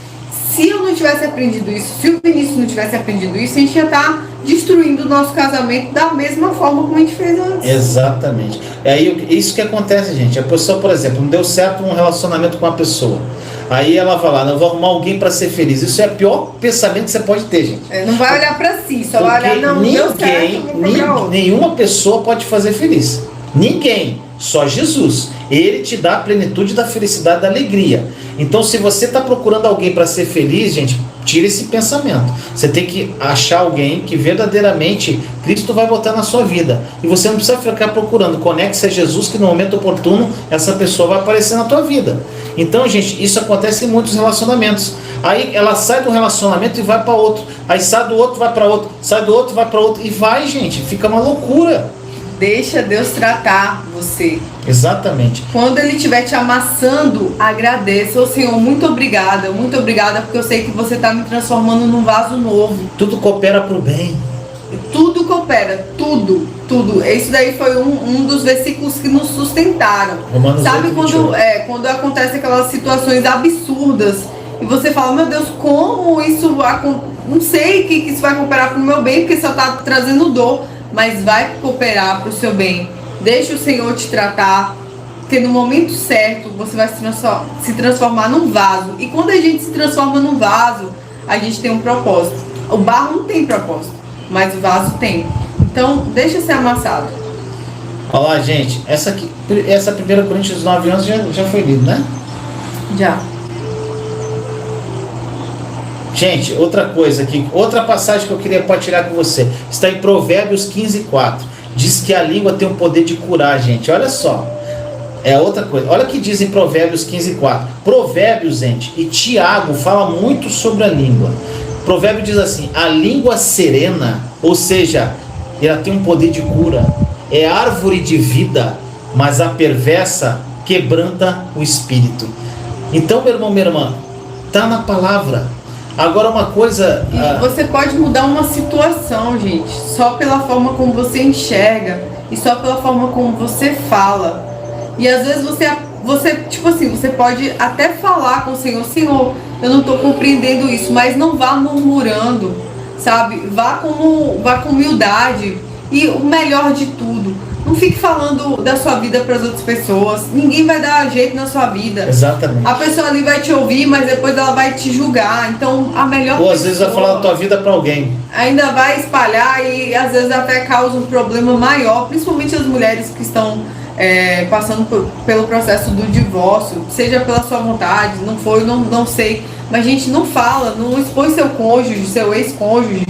Se eu não tivesse aprendido isso, se o Vinícius não tivesse aprendido isso, a gente ia estar destruindo o nosso casamento da mesma forma como a gente fez antes. Exatamente. É aí isso que acontece, gente. A pessoa, por exemplo, não deu certo um relacionamento com uma pessoa. Aí ela vai lá, não vou arrumar alguém para ser feliz. Isso é o pior pensamento que você pode ter, gente. Não vai olhar para si, só vai olhar, não deu certo, nenhuma pessoa pode fazer feliz. Ninguém. Só Jesus. Ele te dá a plenitude da felicidade, da alegria. Então, se você está procurando alguém para ser feliz, gente, tira esse pensamento. Você tem que achar alguém que verdadeiramente Cristo vai botar na sua vida. E você não precisa ficar procurando. Conecte-se a Jesus, que no momento oportuno essa pessoa vai aparecer na tua vida. Então, gente, isso acontece em muitos relacionamentos. Aí ela sai do relacionamento e vai para outro. Aí sai do outro, vai para outro. Sai do outro, vai para outro. E vai, gente. Fica uma loucura. Deixa Deus tratar você. Exatamente. Quando Ele estiver te amassando, agradeça. Ô Senhor, muito obrigada, porque eu sei que você está me transformando num vaso novo. Tudo coopera para o bem. Tudo coopera, tudo. Isso daí foi um dos versículos que nos sustentaram. Romanos Sabe 8, quando acontece aquelas situações absurdas e você fala, meu Deus, como isso vai... Não sei que isso vai cooperar para o meu bem, porque só está trazendo dor. Mas vai cooperar para o seu bem. Deixa o Senhor te tratar, porque no momento certo você vai se transformar num vaso. E quando a gente se transforma num vaso, a gente tem um propósito. O barro não tem propósito, mas o vaso tem. Então, deixa ser amassado. Olha lá, gente. Essa 1 Coríntios 9:11 já foi lido, né? Já. Gente, outra coisa aqui, outra passagem que eu queria partilhar com você, está em Provérbios 15:4. Diz que a língua tem o poder de curar, gente. Olha só. É outra coisa. Olha o que diz em Provérbios 15:4. Provérbios, gente, e Tiago fala muito sobre a língua. Provérbio diz assim: a língua serena, ou seja, ela tem um poder de cura. É árvore de vida, mas a perversa quebranta o espírito. Então, meu irmão, minha irmã, está na palavra. Agora uma coisa... E você pode mudar uma situação, gente, só pela forma como você enxerga e só pela forma como você fala. E às vezes você tipo assim, você pode até falar com o Senhor, Senhor, eu não estou compreendendo isso, mas não vá murmurando, sabe? Vá com humildade. E o melhor de tudo, não fique falando da sua vida para as outras pessoas. Ninguém vai dar jeito na sua vida. Exatamente. A pessoa ali vai te ouvir, mas depois ela vai te julgar. Então, a melhor Ou às vezes vai falar da tua vida para alguém. Ainda vai espalhar e às vezes até causa um problema maior, principalmente as mulheres que estão passando pelo processo do divórcio, seja pela sua vontade, não foi, não sei, mas gente, não fala, não expõe seu cônjuge, seu ex-cônjuge,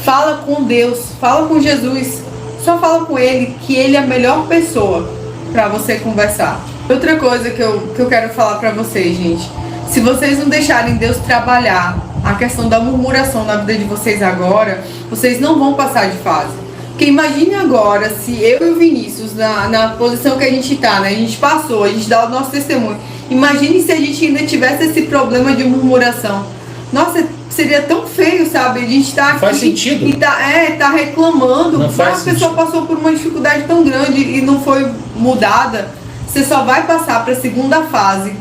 fala com Deus, fala com Jesus, só fala com Ele, que Ele é a melhor pessoa para você conversar. Outra coisa que eu quero falar para vocês, gente, se vocês não deixarem Deus trabalhar a questão da murmuração na vida de vocês agora, vocês não vão passar de fase. Porque imagine agora, se eu e o Vinícius, na posição que a gente tá, né? A gente passou, a gente dá o nosso testemunho. Imagine se a gente ainda tivesse esse problema de murmuração. Nossa, seria tão feio, sabe? A gente tá aqui faz sentido. E tá reclamando. Não faz a pessoa passou por uma dificuldade tão grande e não foi mudada. Você só vai passar para a segunda fase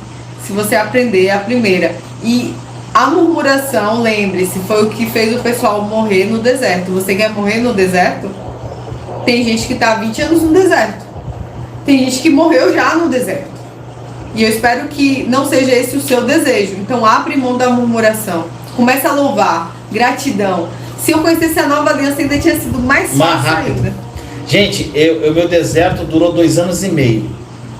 se você aprender a primeira. E a murmuração, lembre-se, foi o que fez o pessoal morrer no deserto. Você quer morrer no deserto? Tem gente que está há 20 anos no deserto. Tem gente que morreu já no deserto. E eu espero que não seja esse o seu desejo. Então abre mão da murmuração. Começa a louvar. Gratidão. Se eu conhecesse a nova aliança, ainda tinha sido mais fácil ainda. Gente, meu deserto durou 2 anos e meio.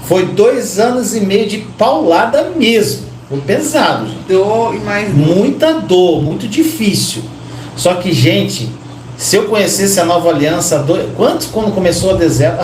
Foi 2 anos e meio de paulada mesmo. Foi pesado, gente. Dor e mais dor. Muita dor, muito difícil. Só que, gente, se eu conhecesse a nova aliança, quantos quando começou o deserto?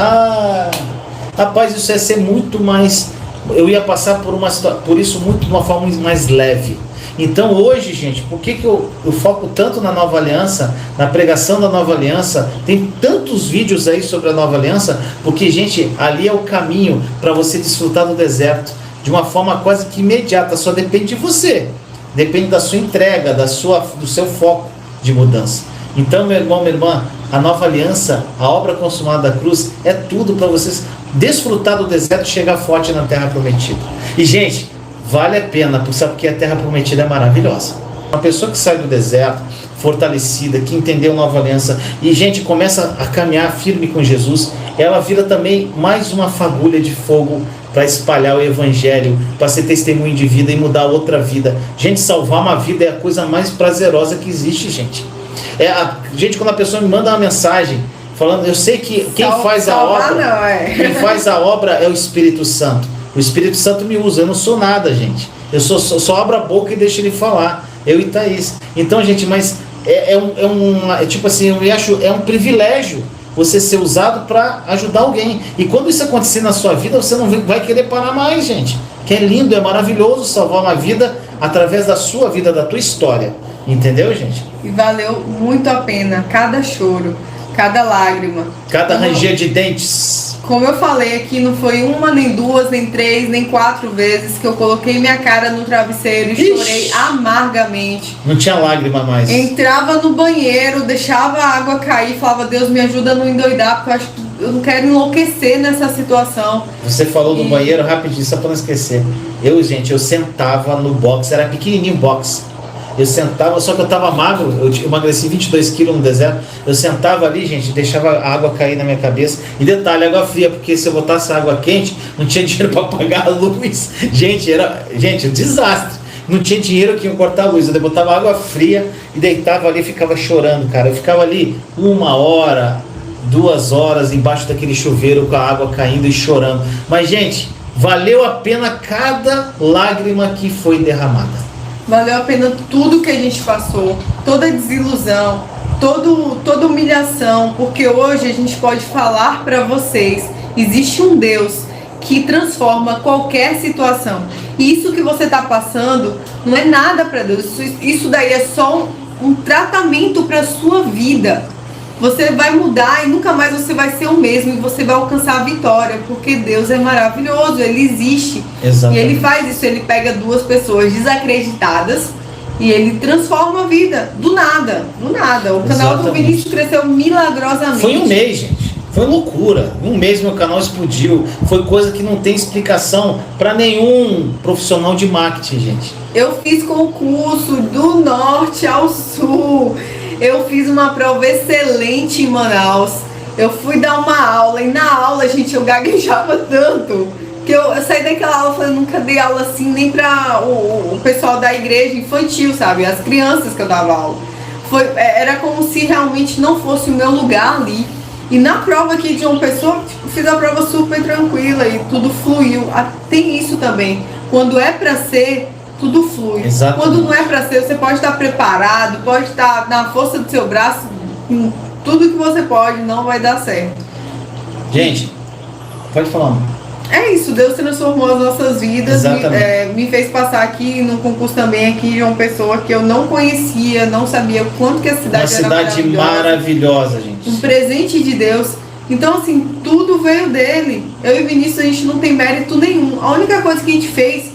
Rapaz, isso ia ser muito mais... Eu ia passar por isso muito de uma forma mais leve. Então hoje, gente, por que eu foco tanto na nova aliança, na pregação da nova aliança? Tem tantos vídeos aí sobre a nova aliança, porque, gente, ali é o caminho para você desfrutar do deserto de uma forma quase que imediata. Só depende de você, depende da sua entrega, do seu foco de mudança. Então, meu irmão, minha irmã, a nova aliança, a obra consumada da cruz, é tudo para vocês desfrutar do deserto e chegar forte na terra prometida. E, gente, vale a pena, porque a terra prometida é maravilhosa. Uma pessoa que sai do deserto, fortalecida, que entendeu nova aliança, e, gente, começa a caminhar firme com Jesus, ela vira também mais uma fagulha de fogo para espalhar o evangelho, para ser testemunho de vida e mudar outra vida. Gente, salvar uma vida é a coisa mais prazerosa que existe, gente. Gente, quando a pessoa me manda uma mensagem falando, eu sei que quem faz a obra é o Espírito Santo. O Espírito Santo me usa, eu não sou nada, gente. Eu só abro a boca e deixo ele falar. Eu e Thaís. Então, gente, mas tipo assim, eu acho, é um privilégio você ser usado para ajudar alguém. E quando isso acontecer na sua vida, você não vai querer parar mais, gente. Que é lindo, é maravilhoso salvar uma vida através da sua vida, da tua história. Entendeu, gente? E valeu muito a pena cada choro, cada lágrima, cada ranger de dentes. Como eu falei aqui, não foi uma, nem duas, nem 3, nem 4 vezes que eu coloquei minha cara no travesseiro e chorei amargamente. Não tinha lágrima mais. Entrava no banheiro, deixava a água cair, falava, Deus me ajuda a não endoidar, porque eu acho que eu não quero enlouquecer nessa situação. Você falou do banheiro, rapidinho, só para não esquecer. Eu sentava no box, era pequenininho o box. Eu sentava, só que eu estava magro, eu emagreci 22 quilos no deserto. Eu sentava ali, gente, deixava a água cair na minha cabeça. E detalhe, água fria, porque se eu botasse água quente, não tinha dinheiro para pagar a luz. Gente, um desastre. Não tinha dinheiro que ia cortar a luz. Eu botava água fria e deitava ali e ficava chorando, cara. Eu ficava ali 1 hora, 2 horas embaixo daquele chuveiro com a água caindo e chorando. Mas, gente, valeu a pena cada lágrima que foi derramada. Valeu a pena tudo que a gente passou, toda desilusão, toda humilhação, porque hoje a gente pode falar para vocês, existe um Deus que transforma qualquer situação. E isso que você está passando não é nada para Deus, isso daí é só um tratamento para a sua vida. Você vai mudar e nunca mais você vai ser o mesmo e você vai alcançar a vitória, porque Deus é maravilhoso, Ele existe. Exatamente. E Ele faz isso, Ele pega 2 pessoas desacreditadas e Ele transforma a vida, do nada. O canal do Vinícius cresceu milagrosamente. Foi 1 mês, gente. Foi loucura. 1 mês meu canal explodiu. Foi coisa que não tem explicação para nenhum profissional de marketing, gente. Eu fiz concurso do norte ao sul. Eu fiz uma prova excelente em Manaus. Eu fui dar uma aula e na aula, gente, eu gaguejava tanto que eu saí daquela aula falando, nunca dei aula assim nem para o pessoal da igreja infantil, sabe? As crianças que eu dava aula. Era como se realmente não fosse o meu lugar ali. E na prova aqui de uma pessoa, fiz a prova super tranquila e tudo fluiu. Tem isso também. Quando é para ser, tudo flui. Exatamente. Quando não é para ser, você pode estar preparado, pode estar na força do seu braço, tudo que você pode, não vai dar certo. Gente, pode falar. É isso, Deus transformou as nossas vidas, me fez passar aqui num concurso também aqui de uma pessoa que eu não conhecia, não sabia o quanto que a cidade era cidade maravilhosa, gente. Um presente de Deus. Então, assim, tudo veio dele. Eu e Vinícius, a gente não tem mérito nenhum. A única coisa que a gente fez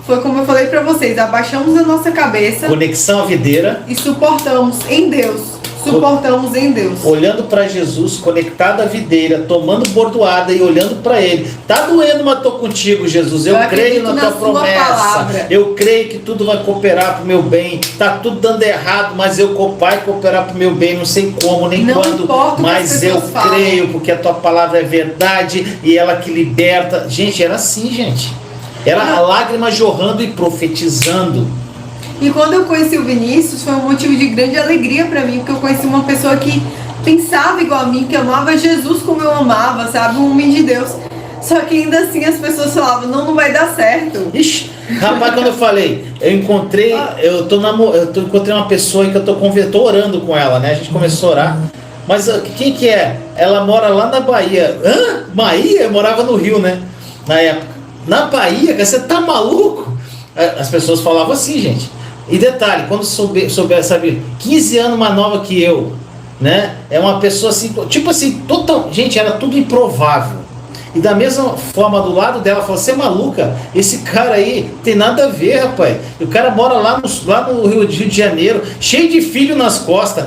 foi, como eu falei pra vocês, abaixamos a nossa cabeça. Conexão à videira. E suportamos em Deus. Suportamos em Deus. Olhando para Jesus, conectado à videira, tomando bordoada e olhando para Ele. Tá doendo, mas tô contigo, Jesus. Eu creio na tua promessa. Palavra. Eu creio que tudo vai cooperar pro meu bem. Tá tudo dando errado, mas vai cooperar pro meu bem. Não sei como, nem não quando, mas eu creio, porque a tua palavra é verdade e ela que liberta. Gente, era assim, gente. Era a lágrima jorrando e profetizando. E quando eu conheci o Vinícius, foi um motivo de grande alegria para mim, porque eu conheci uma pessoa que pensava igual a mim, que amava Jesus como eu amava, sabe? Um homem de Deus. Só que ainda assim as pessoas falavam, não vai dar certo. Ixi, rapaz, quando eu falei, encontrei uma pessoa que eu tô orando com ela, né? A gente começou a orar. Mas quem que é? Ela mora lá na Bahia. Hã? Bahia? Eu morava no Rio, né? Na época. Na Bahia? Você tá maluco? As pessoas falavam assim, gente. E detalhe, quando souber, sabe, 15 anos mais nova que eu, né? É uma pessoa assim, tipo assim, gente, era tudo improvável. E da mesma forma, do lado dela, falou, você é maluca? Esse cara aí tem nada a ver, rapaz. O cara mora lá no Rio de Janeiro, cheio de filho nas costas,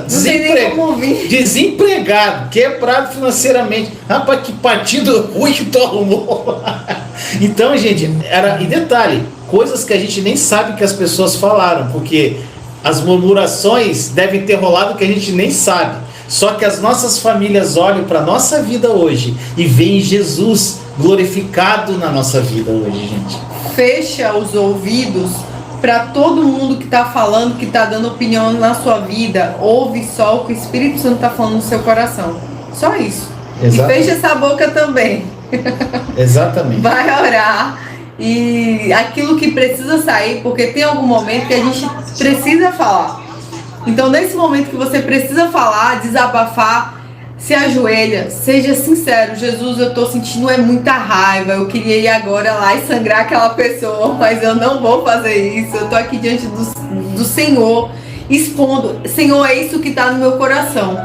desempregado, quebrado financeiramente. Rapaz, que partido ruim que tu arrumou. Então, gente, e detalhe, coisas que a gente nem sabe que as pessoas falaram, porque as murmurações devem ter rolado que a gente nem sabe. Só que as nossas famílias olham para a nossa vida hoje e veem Jesus glorificado na nossa vida hoje, gente. Fecha os ouvidos para todo mundo que está falando, que está dando opinião na sua vida. Ouve só o que o Espírito Santo está falando no seu coração. Só isso. Exatamente. E fecha essa boca também. Exatamente. Vai orar. E aquilo que precisa sair, porque tem algum momento que a gente precisa falar. Então, nesse momento que você precisa falar, desabafar, se ajoelha, seja sincero. Jesus, eu tô sentindo muita raiva, eu queria ir agora lá e sangrar aquela pessoa, mas eu não vou fazer isso. Eu tô aqui diante do Senhor, expondo. Senhor, é isso que tá no meu coração.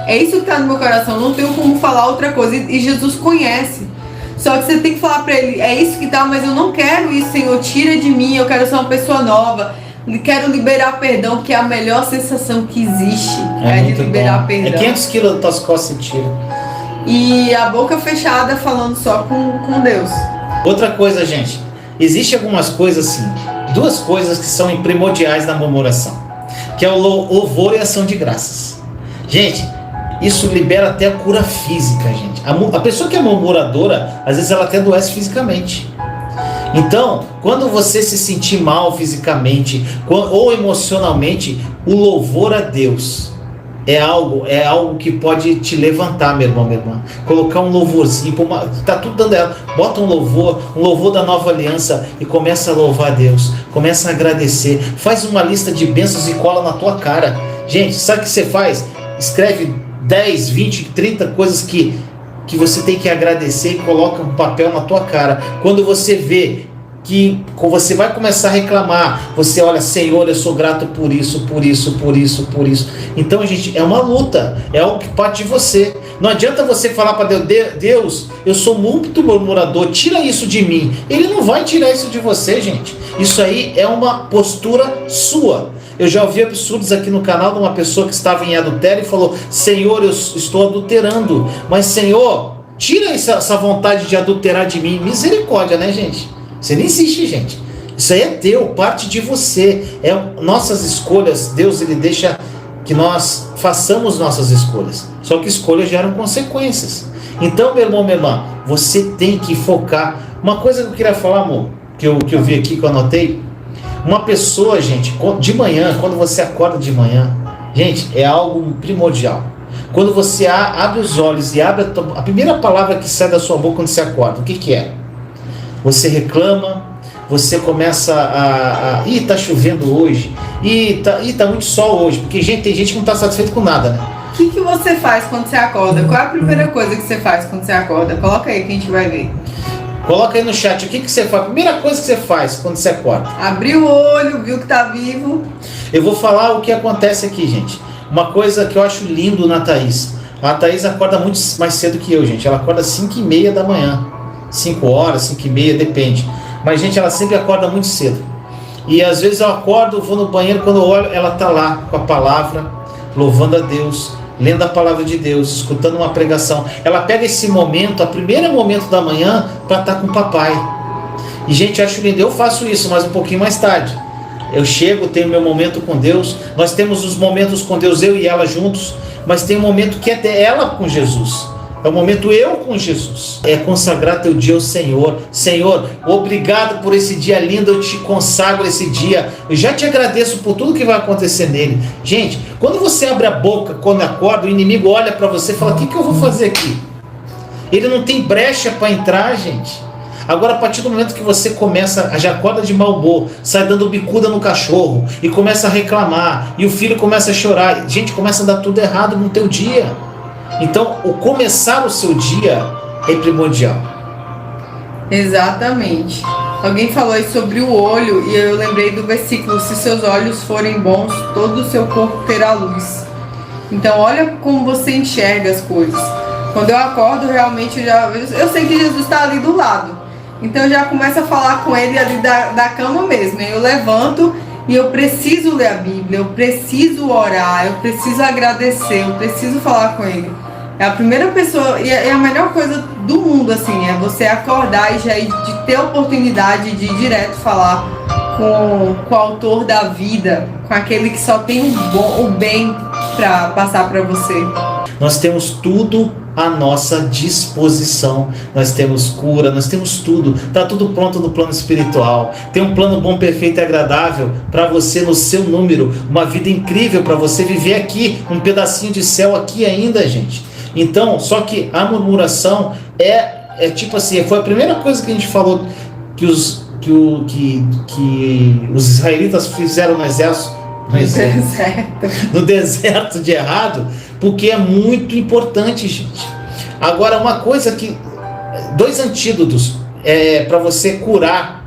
É isso que tá no meu coração, não tenho como falar outra coisa. E Jesus conhece. Só que você tem que falar pra Ele, é isso que tá, mas eu não quero isso, Senhor, tira de mim, eu quero ser uma pessoa nova. Quero liberar perdão, que é a melhor sensação que existe. É de liberar bom. Perdão. É 500 quilos das tuas costas se tira. E a boca fechada falando só com Deus. Outra coisa, gente. Existem algumas coisas assim. Duas coisas que são primordiais na murmuração. Que é o louvor e a ação de graças. Gente, isso libera até a cura física, gente. A pessoa que é murmuradora, às vezes ela até adoece fisicamente. Então, quando você se sentir mal fisicamente ou emocionalmente, o louvor a Deus é algo que pode te levantar, meu irmão, minha irmã. Colocar um louvorzinho, tá tudo dando errado. Bota um louvor da nova aliança e começa a louvar a Deus. Começa a agradecer. Faz uma lista de bênçãos e cola na tua cara. Gente, sabe o que você faz? Escreve 10, 20, 30 coisas que você tem que agradecer e coloca um papel na tua cara. Quando você vê que você vai começar a reclamar, você olha, Senhor, eu sou grato por isso, por isso, por isso, por isso. Então, gente, é uma luta, é algo que parte de você. Não adianta você falar para Deus, eu sou muito murmurador, tira isso de mim. Ele não vai tirar isso de você, gente. Isso aí é uma postura sua. Eu já ouvi absurdos aqui no canal de uma pessoa que estava em adultério e falou, Senhor, eu estou adulterando, mas Senhor, tira essa vontade de adulterar de mim. Misericórdia, né, gente? Você nem insiste, gente. Isso aí é teu, parte de você. É nossas escolhas. Deus, ele deixa que nós façamos nossas escolhas. Só que escolhas geram consequências. Então, meu irmão, minha irmã, você tem que focar. Uma coisa que eu queria falar, amor, que eu vi aqui, que eu anotei. Uma pessoa, gente, de manhã, quando você acorda de manhã, gente, é algo primordial. Quando você abre os olhos e abre a primeira palavra que sai da sua boca quando você acorda, o que é? Você reclama, você começa Ih, tá chovendo hoje, tá muito sol hoje, porque tem gente que não tá satisfeito com nada, né? O que você faz quando você acorda? Qual é a primeira coisa que você faz quando você acorda? Coloca aí que a gente vai ver. Coloca aí no chat, o que você faz? A primeira coisa que você faz quando você acorda? Abrir o olho, viu que tá vivo. Eu vou falar o que acontece aqui, gente. Uma coisa que eu acho lindo na Thaís. A Thaís acorda muito mais cedo que eu, gente. Ela acorda às 5h30 da manhã. 5 horas, 5h30, depende. Mas, gente, ela sempre acorda muito cedo. E às vezes eu acordo, vou no banheiro, quando eu olho, ela tá lá com a palavra, louvando a Deus, lendo a palavra de Deus, escutando uma pregação. Ela pega esse momento, o primeiro momento da manhã, para estar com o papai. E, gente, eu acho lindo. Eu faço isso, mas um pouquinho mais tarde. Eu chego, tenho meu momento com Deus. Nós temos os momentos com Deus, eu e ela juntos. Mas tem um momento que é ela com Jesus. É o momento eu com Jesus. É consagrar teu dia ao Senhor. Senhor, obrigado por esse dia lindo. Eu te consagro esse dia. Eu já te agradeço por tudo que vai acontecer nele. Gente, quando você abre a boca, quando acorda, o inimigo olha para você e fala: o que eu vou fazer aqui? Ele não tem brecha para entrar, gente. Agora, a partir do momento que você começa, já acorda de mau humor, sai dando bicuda no cachorro e começa a reclamar, e o filho começa a chorar, gente, começa a dar tudo errado no teu dia. Então, o começar o seu dia é primordial. Exatamente. Alguém falou aí sobre o olho e eu lembrei do versículo: se seus olhos forem bons, todo o seu corpo terá luz. Então, olha como você enxerga as coisas. Quando eu acordo, realmente eu sei que Jesus está ali do lado. Então eu já começo a falar com ele ali da cama mesmo. Eu levanto e eu preciso ler a Bíblia, eu preciso orar, eu preciso agradecer, eu preciso falar com ele. É a primeira pessoa, e é a melhor coisa do mundo, assim, é você acordar e já ir, de ter a oportunidade de ir direto falar com o autor da vida, com aquele que só tem o bem para passar para você. Nós temos tudo à nossa disposição. Nós temos cura, nós temos tudo. Está tudo pronto no plano espiritual. Tem um plano bom, perfeito e agradável para você no seu número. Uma vida incrível para você viver aqui. Um pedacinho de céu aqui ainda, gente. Então, só que a murmuração é tipo assim, foi a primeira coisa que a gente falou que os israelitas fizeram no exército. No deserto de errado, porque é muito importante, gente. Agora, uma coisa que 2 antídotos para você curar,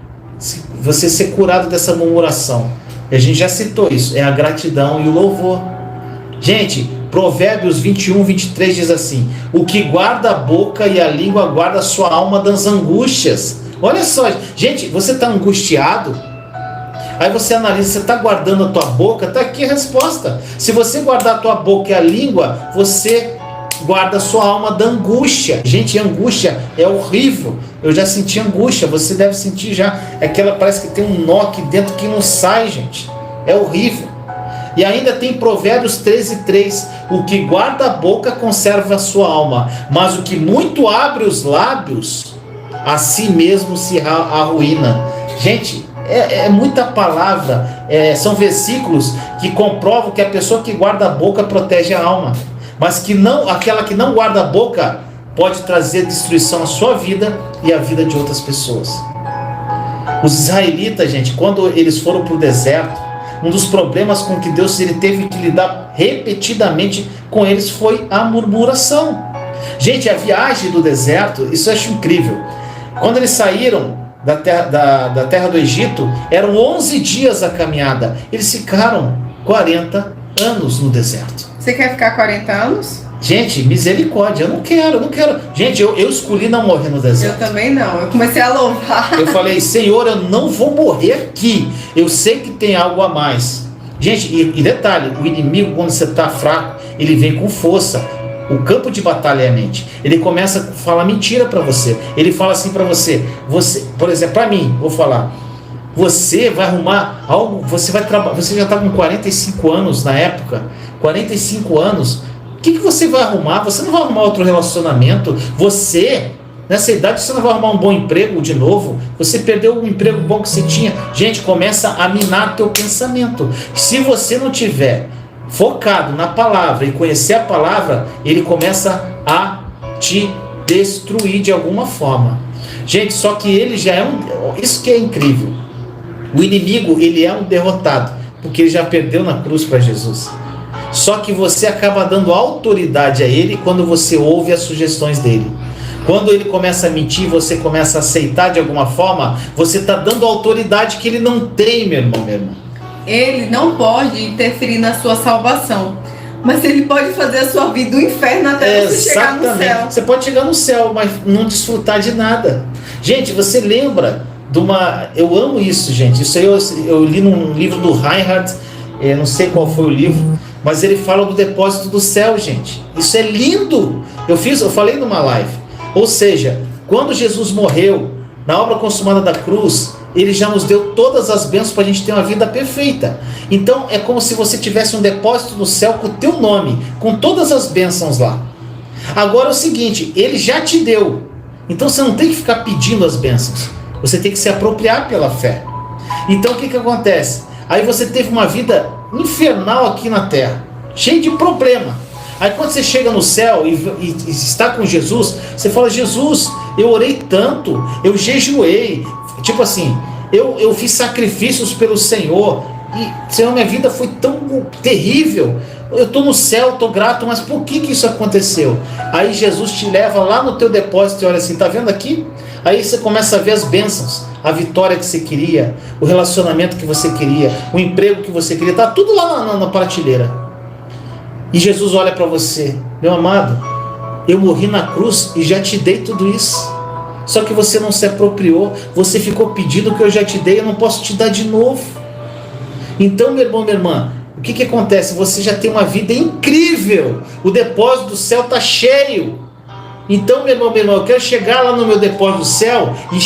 você ser curado dessa murmuração, a gente já citou isso, é a gratidão e o louvor. Gente, Provérbios 21, 23 diz assim: o que guarda a boca e a língua guarda a sua alma das angústias. Olha só, gente, você está angustiado? Aí você analisa, você está guardando a tua boca? Está aqui a resposta. Se você guardar a tua boca e a língua, você guarda a sua alma da angústia. Gente, angústia é horrível. Eu já senti angústia, você deve sentir já. Aquela, parece que tem um nó aqui dentro que não sai, gente. É horrível. E ainda tem Provérbios 13:3. O que guarda a boca conserva a sua alma, mas o que muito abre os lábios, a si mesmo se arruína. Gente, é muita palavra, são versículos que comprovam que a pessoa que guarda a boca protege a alma, mas que não, aquela que não guarda a boca pode trazer destruição à sua vida e à vida de outras pessoas. Os israelitas, gente, quando eles foram para o deserto, um dos problemas com que Deus teve que lidar repetidamente com eles foi a murmuração. Gente, a viagem do deserto, isso eu acho incrível. Quando eles saíram da terra do Egito, eram 11 dias a caminhada. Eles ficaram 40 anos no deserto. Você quer ficar 40 anos? Gente, misericórdia, eu não quero. Gente, eu escolhi não morrer no deserto. Eu também não, eu comecei a louvar. Eu falei: Senhor, eu não vou morrer aqui. Eu sei que tem algo a mais. Gente, e detalhe, o inimigo, quando você está fraco, ele vem com força. O campo de batalha é a mente. Ele começa a falar mentira para você. Ele fala assim para você, por exemplo, para mim, vou falar: você vai arrumar algo, você vai trabalhar, você já está com 45 anos na época, 45 anos, o que você vai arrumar? Você não vai arrumar outro relacionamento. Você, nessa idade, você não vai arrumar um bom emprego de novo. Você perdeu um emprego bom que você tinha. Gente, começa a minar teu pensamento. Se você não tiver focado na palavra e conhecer a palavra, ele começa a te destruir de alguma forma. Gente, só que ele já é isso que é incrível. O inimigo, ele é um derrotado, porque ele já perdeu na cruz para Jesus. Só que você acaba dando autoridade a ele quando você ouve as sugestões dele. Quando ele começa a mentir, você começa a aceitar de alguma forma, você está dando autoridade que ele não tem, meu irmão, minha irmã. Ele não pode interferir na sua salvação, mas ele pode fazer a sua vida do inferno até você chegar no céu. Você pode chegar no céu, mas não desfrutar de nada. Gente, você lembra de uma... Eu amo isso, gente. Isso aí eu li num livro do Reinhard, não sei qual foi o livro, mas ele fala do depósito do céu, gente. Isso é lindo. Eu falei numa live. Ou seja, quando Jesus morreu, na obra consumada da cruz, ele já nos deu todas as bênçãos para a gente ter uma vida perfeita. Então é como se você tivesse um depósito no céu com o teu nome, com todas as bênçãos lá. Agora é o seguinte, ele já te deu. Então você não tem que ficar pedindo as bênçãos. Você tem que se apropriar pela fé. Então o que acontece? Aí você teve uma vida infernal aqui na terra, cheio de problema. Aí quando você chega no céu e está com Jesus, você fala: Jesus, eu orei tanto, eu jejuei, tipo assim, eu fiz sacrifícios pelo Senhor, e Senhor, minha vida foi tão terrível, eu estou no céu, estou grato, mas por que isso aconteceu? Aí Jesus te leva lá no teu depósito e olha assim, tá vendo aqui? Aí você começa a ver as bênçãos, a vitória que você queria, o relacionamento que você queria, o emprego que você queria, tá tudo lá na prateleira. E Jesus olha para você: meu amado, eu morri na cruz e já te dei tudo isso. Só que você não se apropriou, você ficou pedindo o que eu já te dei, eu não posso te dar de novo. Então, meu irmão, minha irmã, o que acontece? Você já tem uma vida incrível, o depósito do céu está cheio. Então, meu irmão, eu quero chegar lá no meu depósito do céu e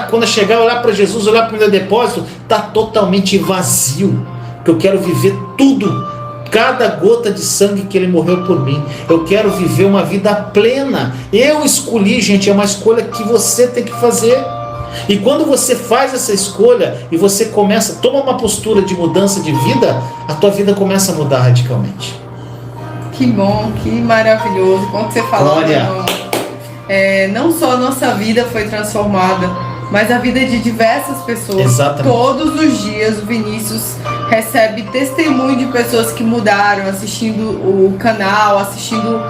quando eu chegar, olhar para Jesus, olhar para o meu depósito, está totalmente vazio, porque eu quero viver tudo, cada gota de sangue que ele morreu por mim. Eu quero viver uma vida plena. Eu escolhi, gente, é uma escolha que você tem que fazer. E quando você faz essa escolha e você toma uma postura de mudança de vida, a tua vida começa a mudar radicalmente. Que bom, que maravilhoso. Como você falou, irmão, não só a nossa vida foi transformada, mas a vida de diversas pessoas. Exatamente. Todos os dias o Vinícius recebe testemunho de pessoas que mudaram, assistindo o canal, assistindo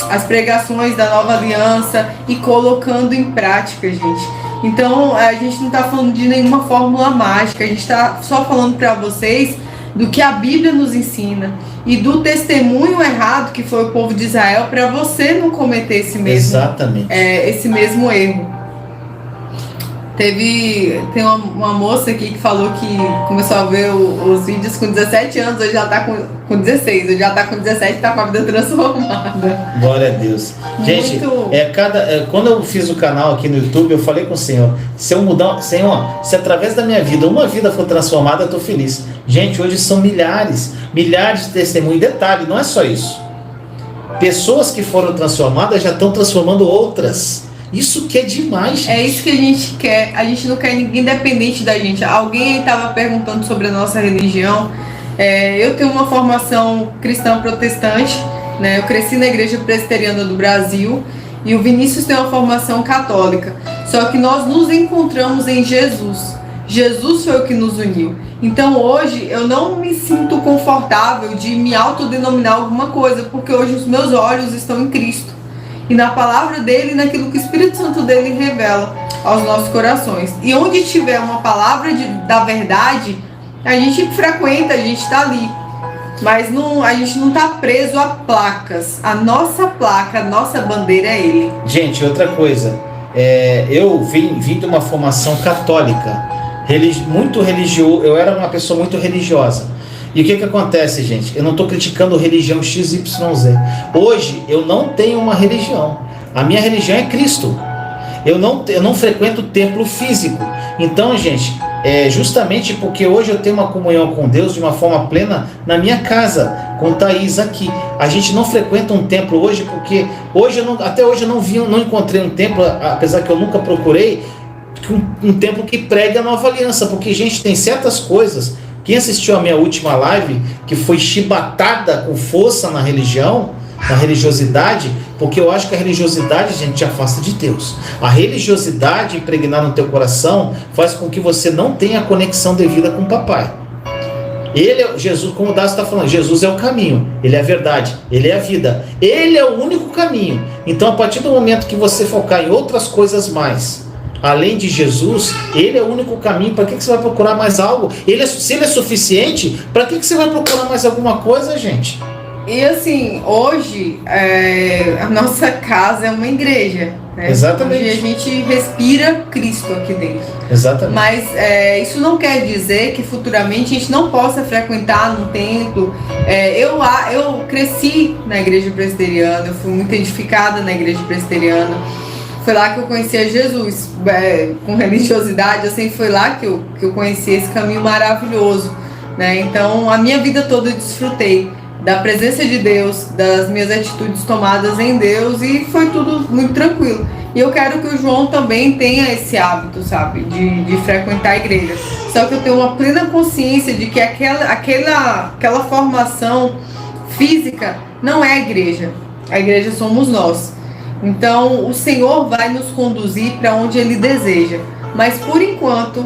as pregações da Nova Aliança e colocando em prática, gente. Então a gente não está falando de nenhuma fórmula mágica, a gente está só falando para vocês do que a Bíblia nos ensina e do testemunho errado que foi o povo de Israel, para você não cometer esse mesmo erro. Tem uma moça aqui que falou que começou a ver os vídeos com 17 anos, hoje já está com 16, hoje já está com 17 e está com a vida transformada. Glória a Deus. Gente, quando eu fiz o canal aqui no YouTube, eu falei com o Senhor: se eu mudar, Senhor, se através da minha vida uma vida for transformada, eu estou feliz. Gente, hoje são milhares de testemunhos. Detalhe, não é só isso. Pessoas que foram transformadas já estão transformando outras. Isso que é demais, gente. É isso que a gente quer. A gente não quer ninguém dependente da gente. Alguém estava perguntando sobre a nossa religião. Eu tenho uma formação cristã protestante, né? Eu cresci na Igreja Presbiteriana do Brasil. E o Vinícius tem uma formação católica. Só que nós nos encontramos em Jesus. Jesus foi o que nos uniu. Então hoje eu não me sinto confortável de me autodenominar alguma coisa, porque hoje os meus olhos estão em Cristo e na palavra dele e naquilo que o Espírito Santo dele revela aos nossos corações. E onde tiver uma palavra da verdade, a gente frequenta, a gente está ali. Mas a gente não está preso a placas. A nossa placa, a nossa bandeira é ele. Gente, outra coisa, eu vim de uma formação católica, muito religioso. Eu era uma pessoa muito religiosa. E o que acontece, gente? Eu não estou criticando religião XYZ. Hoje eu não tenho uma religião. A minha religião é Cristo. Eu não frequento templo físico. Então, gente, justamente porque hoje eu tenho uma comunhão com Deus de uma forma plena na minha casa, com Thaís aqui. A gente não frequenta um templo hoje porque até hoje eu não encontrei um templo, apesar que eu nunca procurei, um templo que pregue a nova aliança. Porque, gente, tem certas coisas Quem assistiu a minha última live, que foi chibatada com força na religião, na religiosidade, porque eu acho que a religiosidade, gente, te afasta de Deus. A religiosidade impregnada no teu coração faz com que você não tenha a conexão devida com o papai. Ele é Jesus, como o Dácio está falando, Jesus é o caminho, ele é a verdade, ele é a vida, ele é o único caminho. Então, a partir do momento que você focar em outras coisas mais, além de Jesus, ele é o único caminho. Para que você vai procurar mais algo? Se ele é suficiente, para que você vai procurar mais alguma coisa, gente? E assim, hoje a nossa casa é uma igreja, né? Exatamente. Hoje a gente respira Cristo aqui dentro. Exatamente. Mas isso não quer dizer que futuramente a gente não possa frequentar num templo. Eu cresci na igreja presbiteriana, eu fui muito edificada na igreja presbiteriana. Foi lá que eu conheci a Jesus, com religiosidade, assim, foi lá que eu conheci esse caminho maravilhoso, né? Então, a minha vida toda eu desfrutei da presença de Deus, das minhas atitudes tomadas em Deus, e foi tudo muito tranquilo. E eu quero que o João também tenha esse hábito, sabe, de frequentar a igreja. Só que eu tenho uma plena consciência de que aquela formação física não é a igreja somos nós. Então, o Senhor vai nos conduzir para onde Ele deseja. Mas, por enquanto,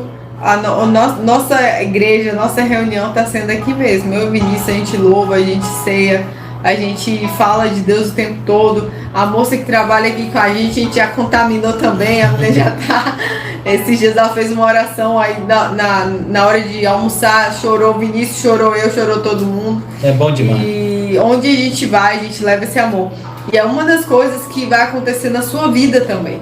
nossa igreja, nossa reunião está sendo aqui mesmo. Eu e o Vinícius, a gente louva, a gente ceia, a gente fala de Deus o tempo todo. A moça que trabalha aqui com a gente já contaminou também. A mulher já tá... Esses dias ela fez uma oração aí na hora de almoçar, chorou o Vinícius, chorou eu, chorou todo mundo. É bom demais. E onde a gente vai, a gente leva esse amor. E é uma das coisas que vai acontecer na sua vida também,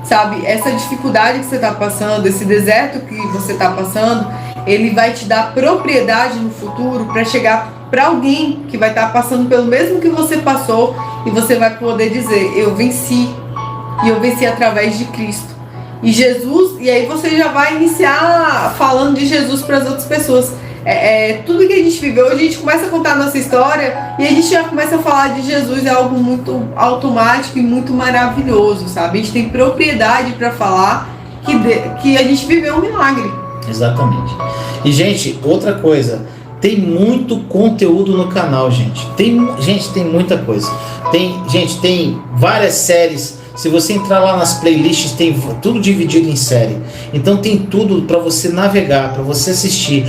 sabe? Essa dificuldade que você está passando, esse deserto que você está passando, ele vai te dar propriedade no futuro para chegar para alguém que vai estar passando pelo mesmo que você passou, e você vai poder dizer, eu venci, e eu venci através de Cristo. E Jesus, e aí você já vai iniciar falando de Jesus para as outras pessoas. Tudo que a gente viveu, a gente começa a contar a nossa história e a gente já começa a falar de Jesus, é algo muito automático e muito maravilhoso, sabe? A gente tem propriedade para falar que a gente viveu um milagre. Exatamente. E, gente, outra coisa, tem muito conteúdo no canal, gente. Tem muita coisa. Tem várias séries. Se você entrar lá nas playlists, tem tudo dividido em série. Então tem tudo para você navegar, para você assistir.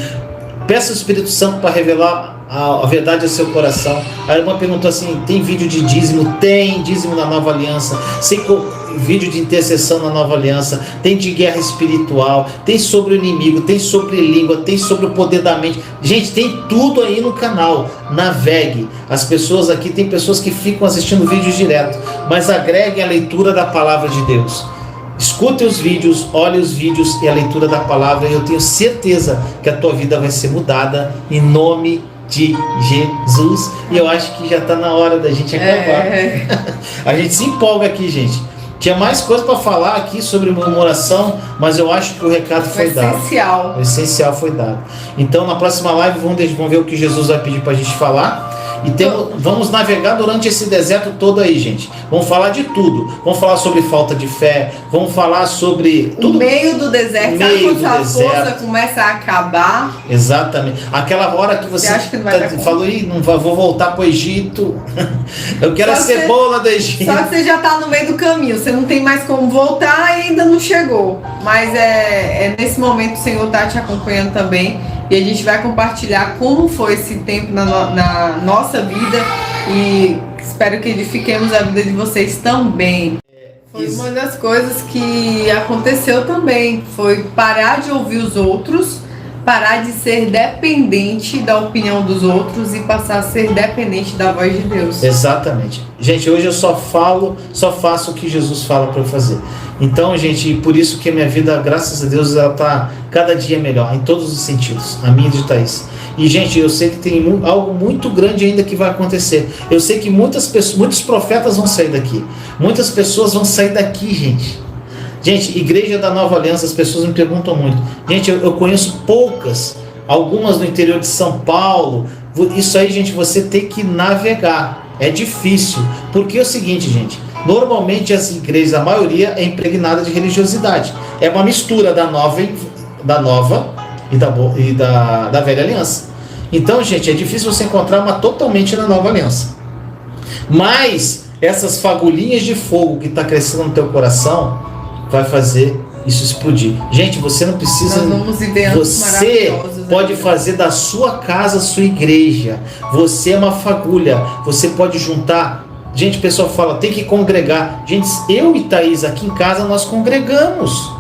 Peça o Espírito Santo para revelar a verdade ao seu coração. A irmã perguntou assim, tem vídeo de dízimo? Tem dízimo na Nova Aliança. Vídeo de intercessão na Nova Aliança. Tem de guerra espiritual. Tem sobre o inimigo. Tem sobre língua. Tem sobre o poder da mente. Gente, tem tudo aí no canal. Navegue. As pessoas aqui, tem pessoas que ficam assistindo vídeos direto, mas agreguem a leitura da palavra de Deus. Escute os vídeos, olhe os vídeos e a leitura da palavra, e eu tenho certeza que a tua vida vai ser mudada em nome de Jesus. E eu acho que já está na hora da gente acabar. A gente se empolga aqui, gente. Tinha mais coisa para falar aqui sobre murmuração, mas eu acho que o recado foi dado. O essencial foi dado. Então, na próxima live, vamos ver o que Jesus vai pedir para a gente falar. E vamos navegar durante esse deserto todo aí, gente. Vamos falar de tudo. Vamos falar sobre falta de fé. Vamos falar sobre tudo. No meio do deserto, sabe quando a força começa a acabar? Exatamente. Aquela hora que você acha que não vai falou, vou voltar para o Egito. Eu quero a cebola do Egito. Só que você já está no meio do caminho. Você não tem mais como voltar e ainda não chegou. Mas nesse momento o Senhor está te acompanhando também. E a gente vai compartilhar como foi esse tempo na nossa vida, e espero que edifiquemos a vida de vocês também. Foi uma das coisas que aconteceu também, foi parar de ouvir os outros, parar de ser dependente da opinião dos outros e passar a ser dependente da voz de Deus. Exatamente. Gente, hoje eu só faço o que Jesus fala para eu fazer. Então, gente, por isso que a minha vida, graças a Deus, ela está cada dia melhor, em todos os sentidos, a minha e de Thaís. E, gente, eu sei que tem algo muito grande ainda que vai acontecer. Eu sei que muitos profetas vão sair daqui. Muitas pessoas vão sair daqui, gente. Gente, Igreja da Nova Aliança, as pessoas me perguntam muito. Gente, eu conheço poucas, algumas no interior de São Paulo. Isso aí, gente, você tem que navegar. É difícil. Porque é o seguinte, gente. Normalmente as igrejas, a maioria é impregnada de religiosidade. É uma mistura da nova e da velha aliança. Então, gente, é difícil você encontrar uma totalmente na nova aliança. Mas essas fagulhinhas de fogo que está crescendo no teu coração vai fazer isso explodir. Gente, você não precisa. Nós vamos viver anos você maravilhosos, pode né? fazer da sua casa a sua igreja. Você é uma fagulha. Você pode juntar. Gente, o pessoal fala, tem que congregar. Gente, eu e Thaís aqui em casa nós congregamos.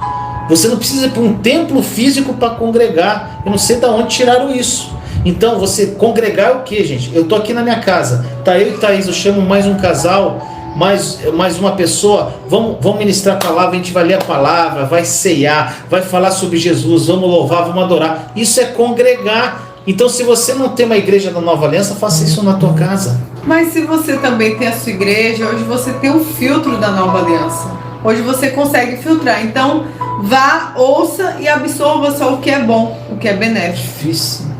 Você não precisa ir para um templo físico para congregar. Eu não sei de onde tiraram isso. Então, você congregar é o que, gente? Eu tô aqui na minha casa. Tá eu e Thaís, eu chamo mais um casal, mais uma pessoa, vamos ministrar a palavra, a gente vai ler a palavra, vai ceiar, vai falar sobre Jesus, vamos louvar, vamos adorar. Isso é congregar. Então, se você não tem uma igreja da Nova Aliança, faça isso na tua casa. Mas se você também tem a sua igreja, hoje você tem um filtro da Nova Aliança. Hoje você consegue filtrar. Então, vá, ouça e absorva só o que é bom, o que é benéfico. Difícil.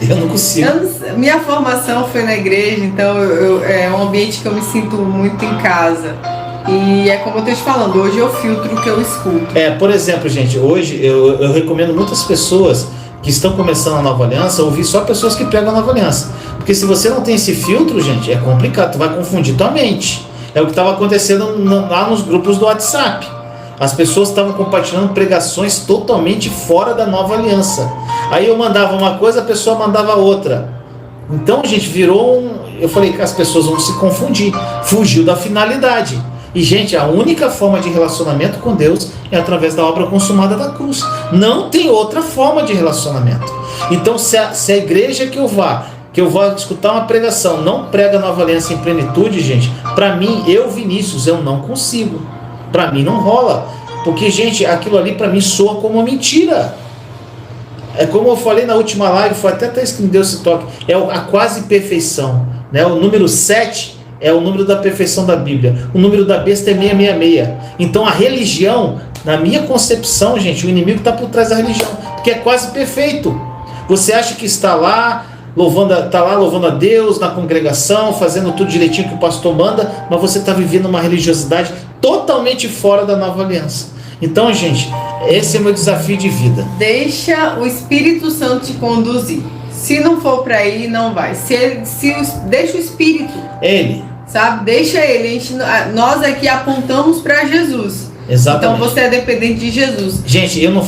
Eu não consigo. Minha formação foi na igreja, então é um ambiente que eu me sinto muito em casa. E é como eu estou te falando, hoje eu filtro o que eu escuto. Por exemplo, gente, hoje eu recomendo muitas pessoas que estão começando a Nova Aliança ouvir só pessoas que pregam a Nova Aliança. Porque se você não tem esse filtro, gente, é complicado, tu vai confundir tua mente. É o que estava acontecendo lá nos grupos do WhatsApp. As pessoas estavam compartilhando pregações totalmente fora da Nova Aliança. Aí eu mandava uma coisa, a pessoa mandava outra. Então, gente, eu falei que as pessoas vão se confundir. Fugiu da finalidade. E, gente, a única forma de relacionamento com Deus é através da obra consumada da cruz. Não tem outra forma de relacionamento. Então, se a igreja que eu vou escutar uma pregação, não prega Nova Aliança em plenitude, gente, para mim, Vinícius, eu não consigo. Para mim não rola. Porque, gente, aquilo ali para mim soa como uma mentira. É como eu falei na última live, foi até Thaís que me deu esse toque, é a quase perfeição, né? O número 7 é o número da perfeição da Bíblia, o número da besta é 666. Então a religião, na minha concepção, gente, o inimigo está por trás da religião, porque é quase perfeito. Você acha que está lá louvando a Deus na congregação, fazendo tudo direitinho que o pastor manda, mas você está vivendo uma religiosidade totalmente fora da Nova Aliança. Então, gente, esse é o meu desafio de vida. Deixa o Espírito Santo te conduzir. Se não for para ir, não vai. Deixa o Espírito. Ele. Sabe? Deixa ele. Nós aqui apontamos para Jesus. Exatamente. Então você é dependente de Jesus. Gente, eu não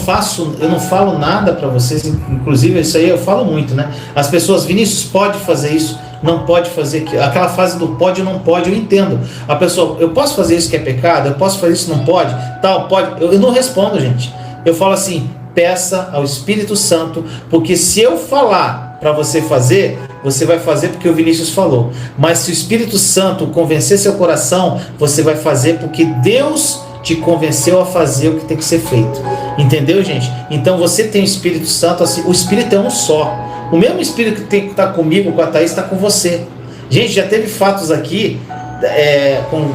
falo nada para vocês, inclusive isso aí eu falo muito, né? As pessoas, Vinícius, pode fazer isso, não pode fazer aquilo. Aquela fase do pode ou não pode, eu entendo. A pessoa, eu posso fazer isso que é pecado? Eu posso fazer isso não pode? Tal, pode. Eu não respondo, gente. Eu falo assim, peça ao Espírito Santo, porque se eu falar para você fazer, você vai fazer porque o Vinícius falou. Mas se o Espírito Santo convencer seu coração, você vai fazer porque Deus te convenceu a fazer o que tem que ser feito. Entendeu, gente? Então você tem o Espírito Santo, assim, o Espírito é um só. O mesmo Espírito que tem que estar comigo, com a Thaís, está com você. Gente, já teve fatos aqui com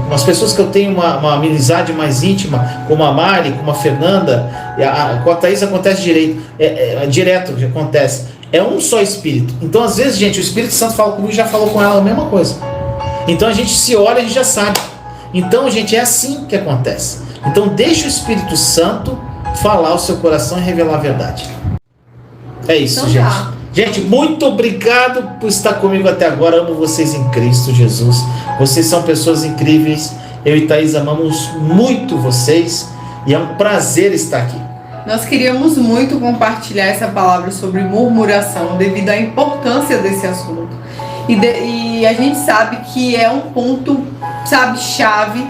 umas pessoas que eu tenho uma amizade mais íntima, como a Mari, como a Fernanda, com a Thaís acontece direto que acontece. É um só Espírito. Então, às vezes, gente, o Espírito Santo fala comigo e já falou com ela a mesma coisa. Então a gente se olha e a gente já sabe. Então, gente, é assim que acontece. Então, deixa o Espírito Santo falar o seu coração e revelar a verdade. É isso, então, gente. Tá. Gente, muito obrigado por estar comigo até agora. Amo vocês em Cristo Jesus. Vocês são pessoas incríveis. Eu e Thaís amamos muito vocês. E é um prazer estar aqui. Nós queríamos muito compartilhar essa palavra sobre murmuração, devido à importância desse assunto. E a gente sabe que é um ponto, chave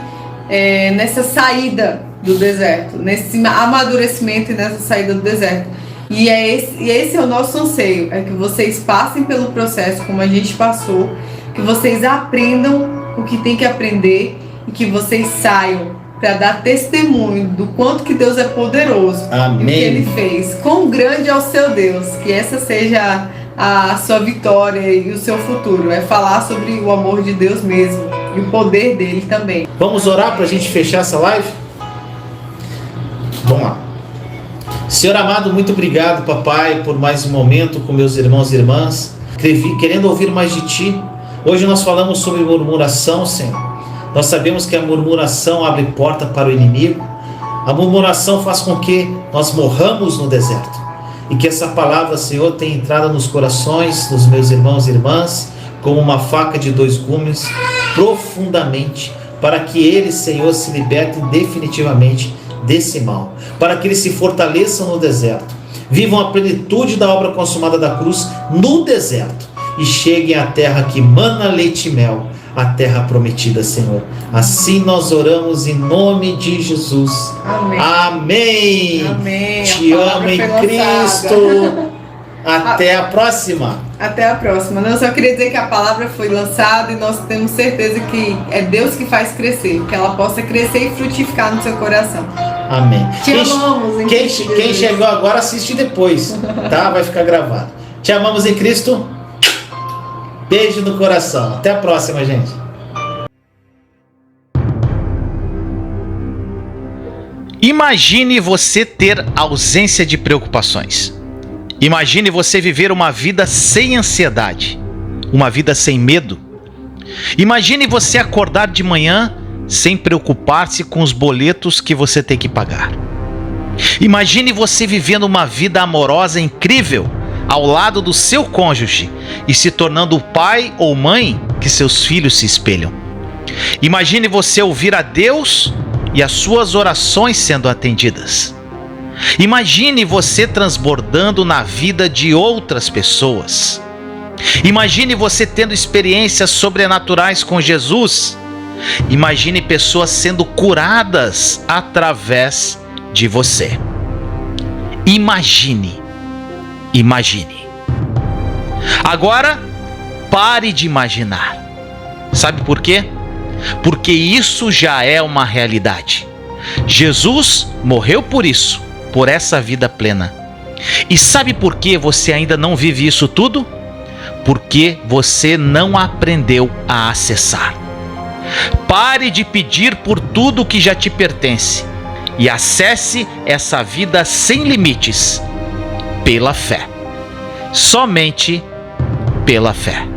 nessa saída do deserto, nesse amadurecimento e nessa saída do deserto. E esse é o nosso anseio, é que vocês passem pelo processo como a gente passou, que vocês aprendam o que tem que aprender e que vocês saiam para dar testemunho do quanto que Deus é poderoso. Amém. E o que Ele fez. Quão grande é o seu Deus, que essa seja a sua vitória e o seu futuro, é falar sobre o amor de Deus mesmo e o poder dele também. Vamos orar para a gente fechar essa live? Vamos lá. Senhor amado, muito obrigado, papai, por mais um momento com meus irmãos e irmãs, querendo ouvir mais de ti. Hoje nós falamos sobre murmuração, Senhor. Nós sabemos que a murmuração abre porta para o inimigo. A murmuração faz com que nós morramos no deserto. E que essa palavra, Senhor, tenha entrado nos corações dos meus irmãos e irmãs, como uma faca de dois gumes, profundamente, para que eles, Senhor, se libertem definitivamente desse mal, para que eles se fortaleçam no deserto, vivam a plenitude da obra consumada da cruz no deserto e cheguem à terra que mana leite e mel, a terra prometida, Senhor. Assim nós oramos em nome de Jesus. Amém. Amém. Amém. Te amo em Cristo. Até a próxima. Até a próxima. Eu só queria dizer que a palavra foi lançada e nós temos certeza que é Deus que faz crescer, que ela possa crescer e frutificar no seu coração. Amém. Te amamos em quem Cristo. Quem chegou agora, assiste depois, tá? Vai ficar gravado. Te amamos em Cristo. Beijo no coração. Até a próxima, gente. Imagine você ter ausência de preocupações. Imagine você viver uma vida sem ansiedade, uma vida sem medo. Imagine você acordar de manhã sem preocupar-se com os boletos que você tem que pagar. Imagine você vivendo uma vida amorosa incrível ao lado do seu cônjuge e se tornando o pai ou mãe que seus filhos se espelham. Imagine você ouvir a Deus e as suas orações sendo atendidas. Imagine você transbordando na vida de outras pessoas. Imagine você tendo experiências sobrenaturais com Jesus. Imagine pessoas sendo curadas através de você. Imagine. Agora, pare de imaginar. Sabe por quê? Porque isso já é uma realidade. Jesus morreu por isso, por essa vida plena. E sabe por que você ainda não vive isso tudo? Porque você não aprendeu a acessar. Pare de pedir por tudo que já te pertence e acesse essa vida sem limites, pela fé. Somente pela fé.